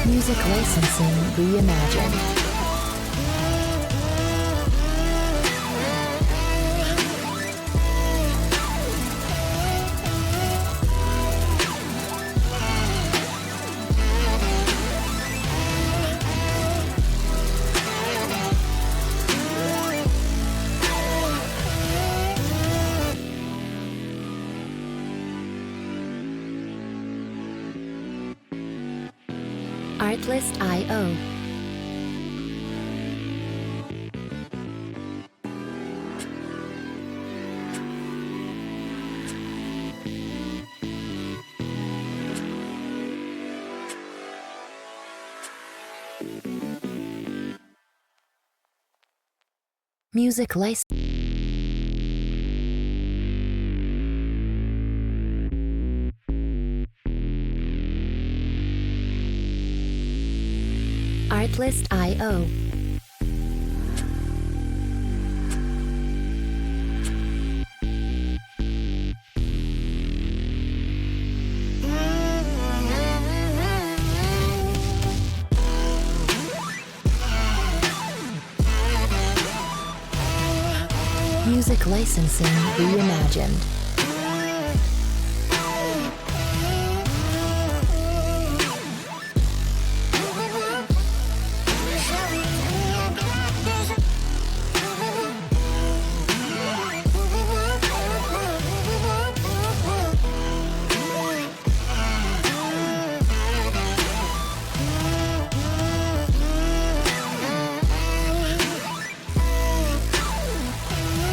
Music licensing reimagined. Artlist.io. Music license. Artlist.io. Music licensing reimagined.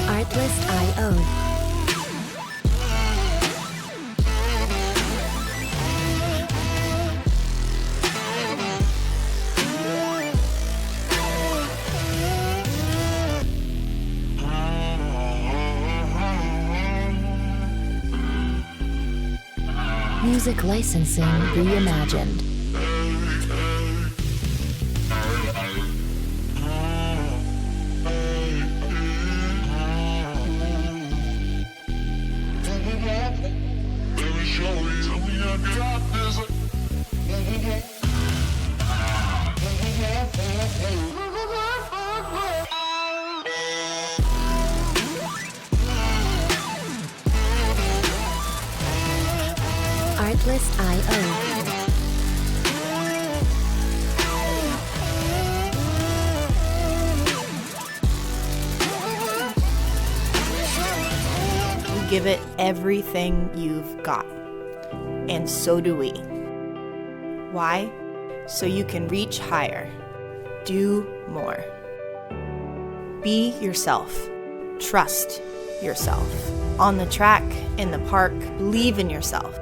Artlist.io. Music licensing reimagined. Artlist.io. You give it everything you've got. And so do we. Why? So you can reach higher. Do more. Be yourself. Trust yourself. On the track, in the park, believe in yourself.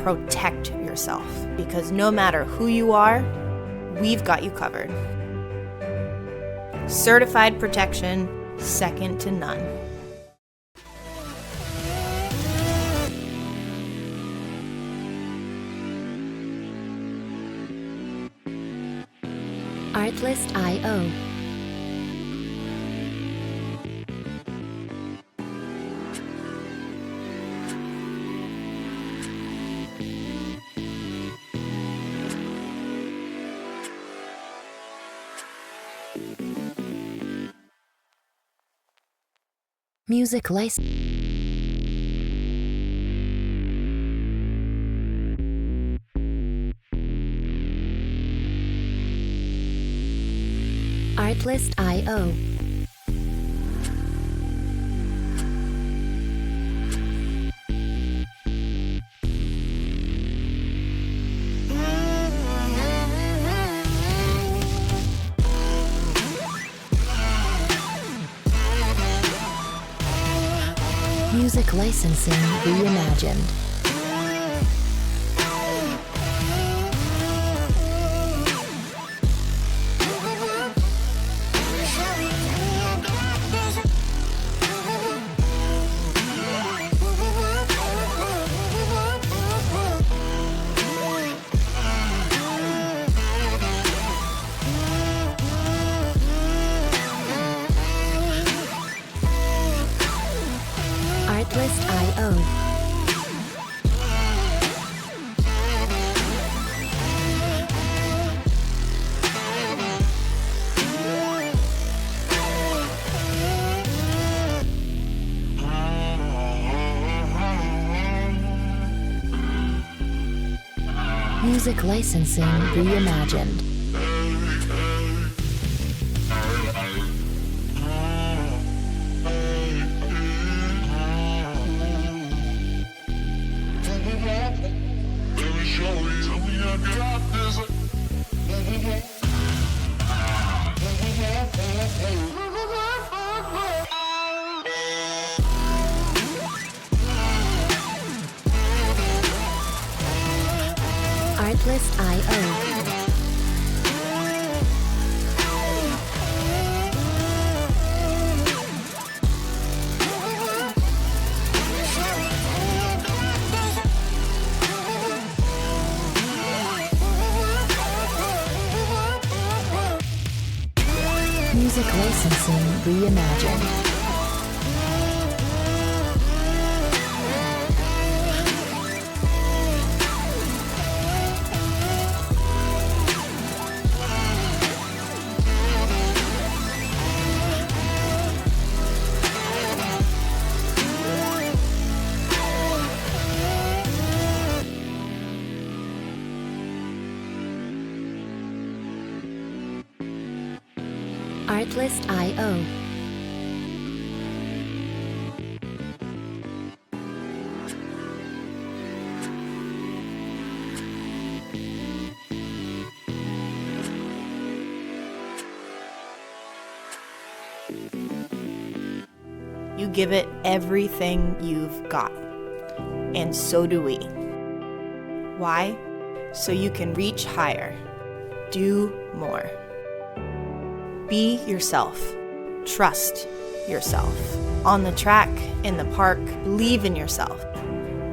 Protect yourself. Because no matter who you are, we've got you covered. Certified protection, second to none. Artlist.io. Music license. Artlist.io. Music licensing reimagined. Artlist.io. Music licensing reimagined. Artlist.io. Music licensing reimagined. Artlist.io. You give it everything you've got. And so do we. Why? So you can reach higher. Do more. Be yourself. Trust yourself. On the track, in the park, believe in yourself.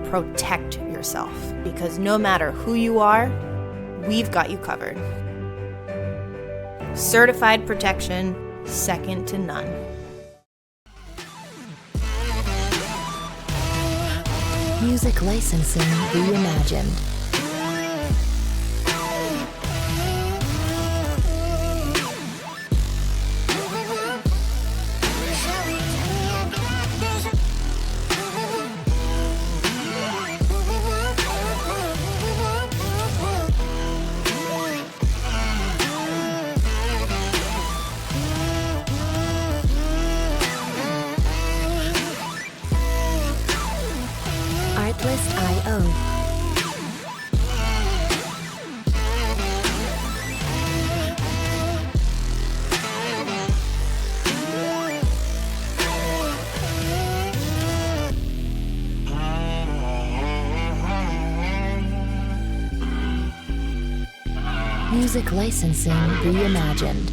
Protect yourself. Because no matter who you are, we've got you covered. Certified protection, second to none. Music licensing reimagined. Artlist.io. Music licensing reimagined.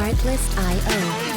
Artlist.io.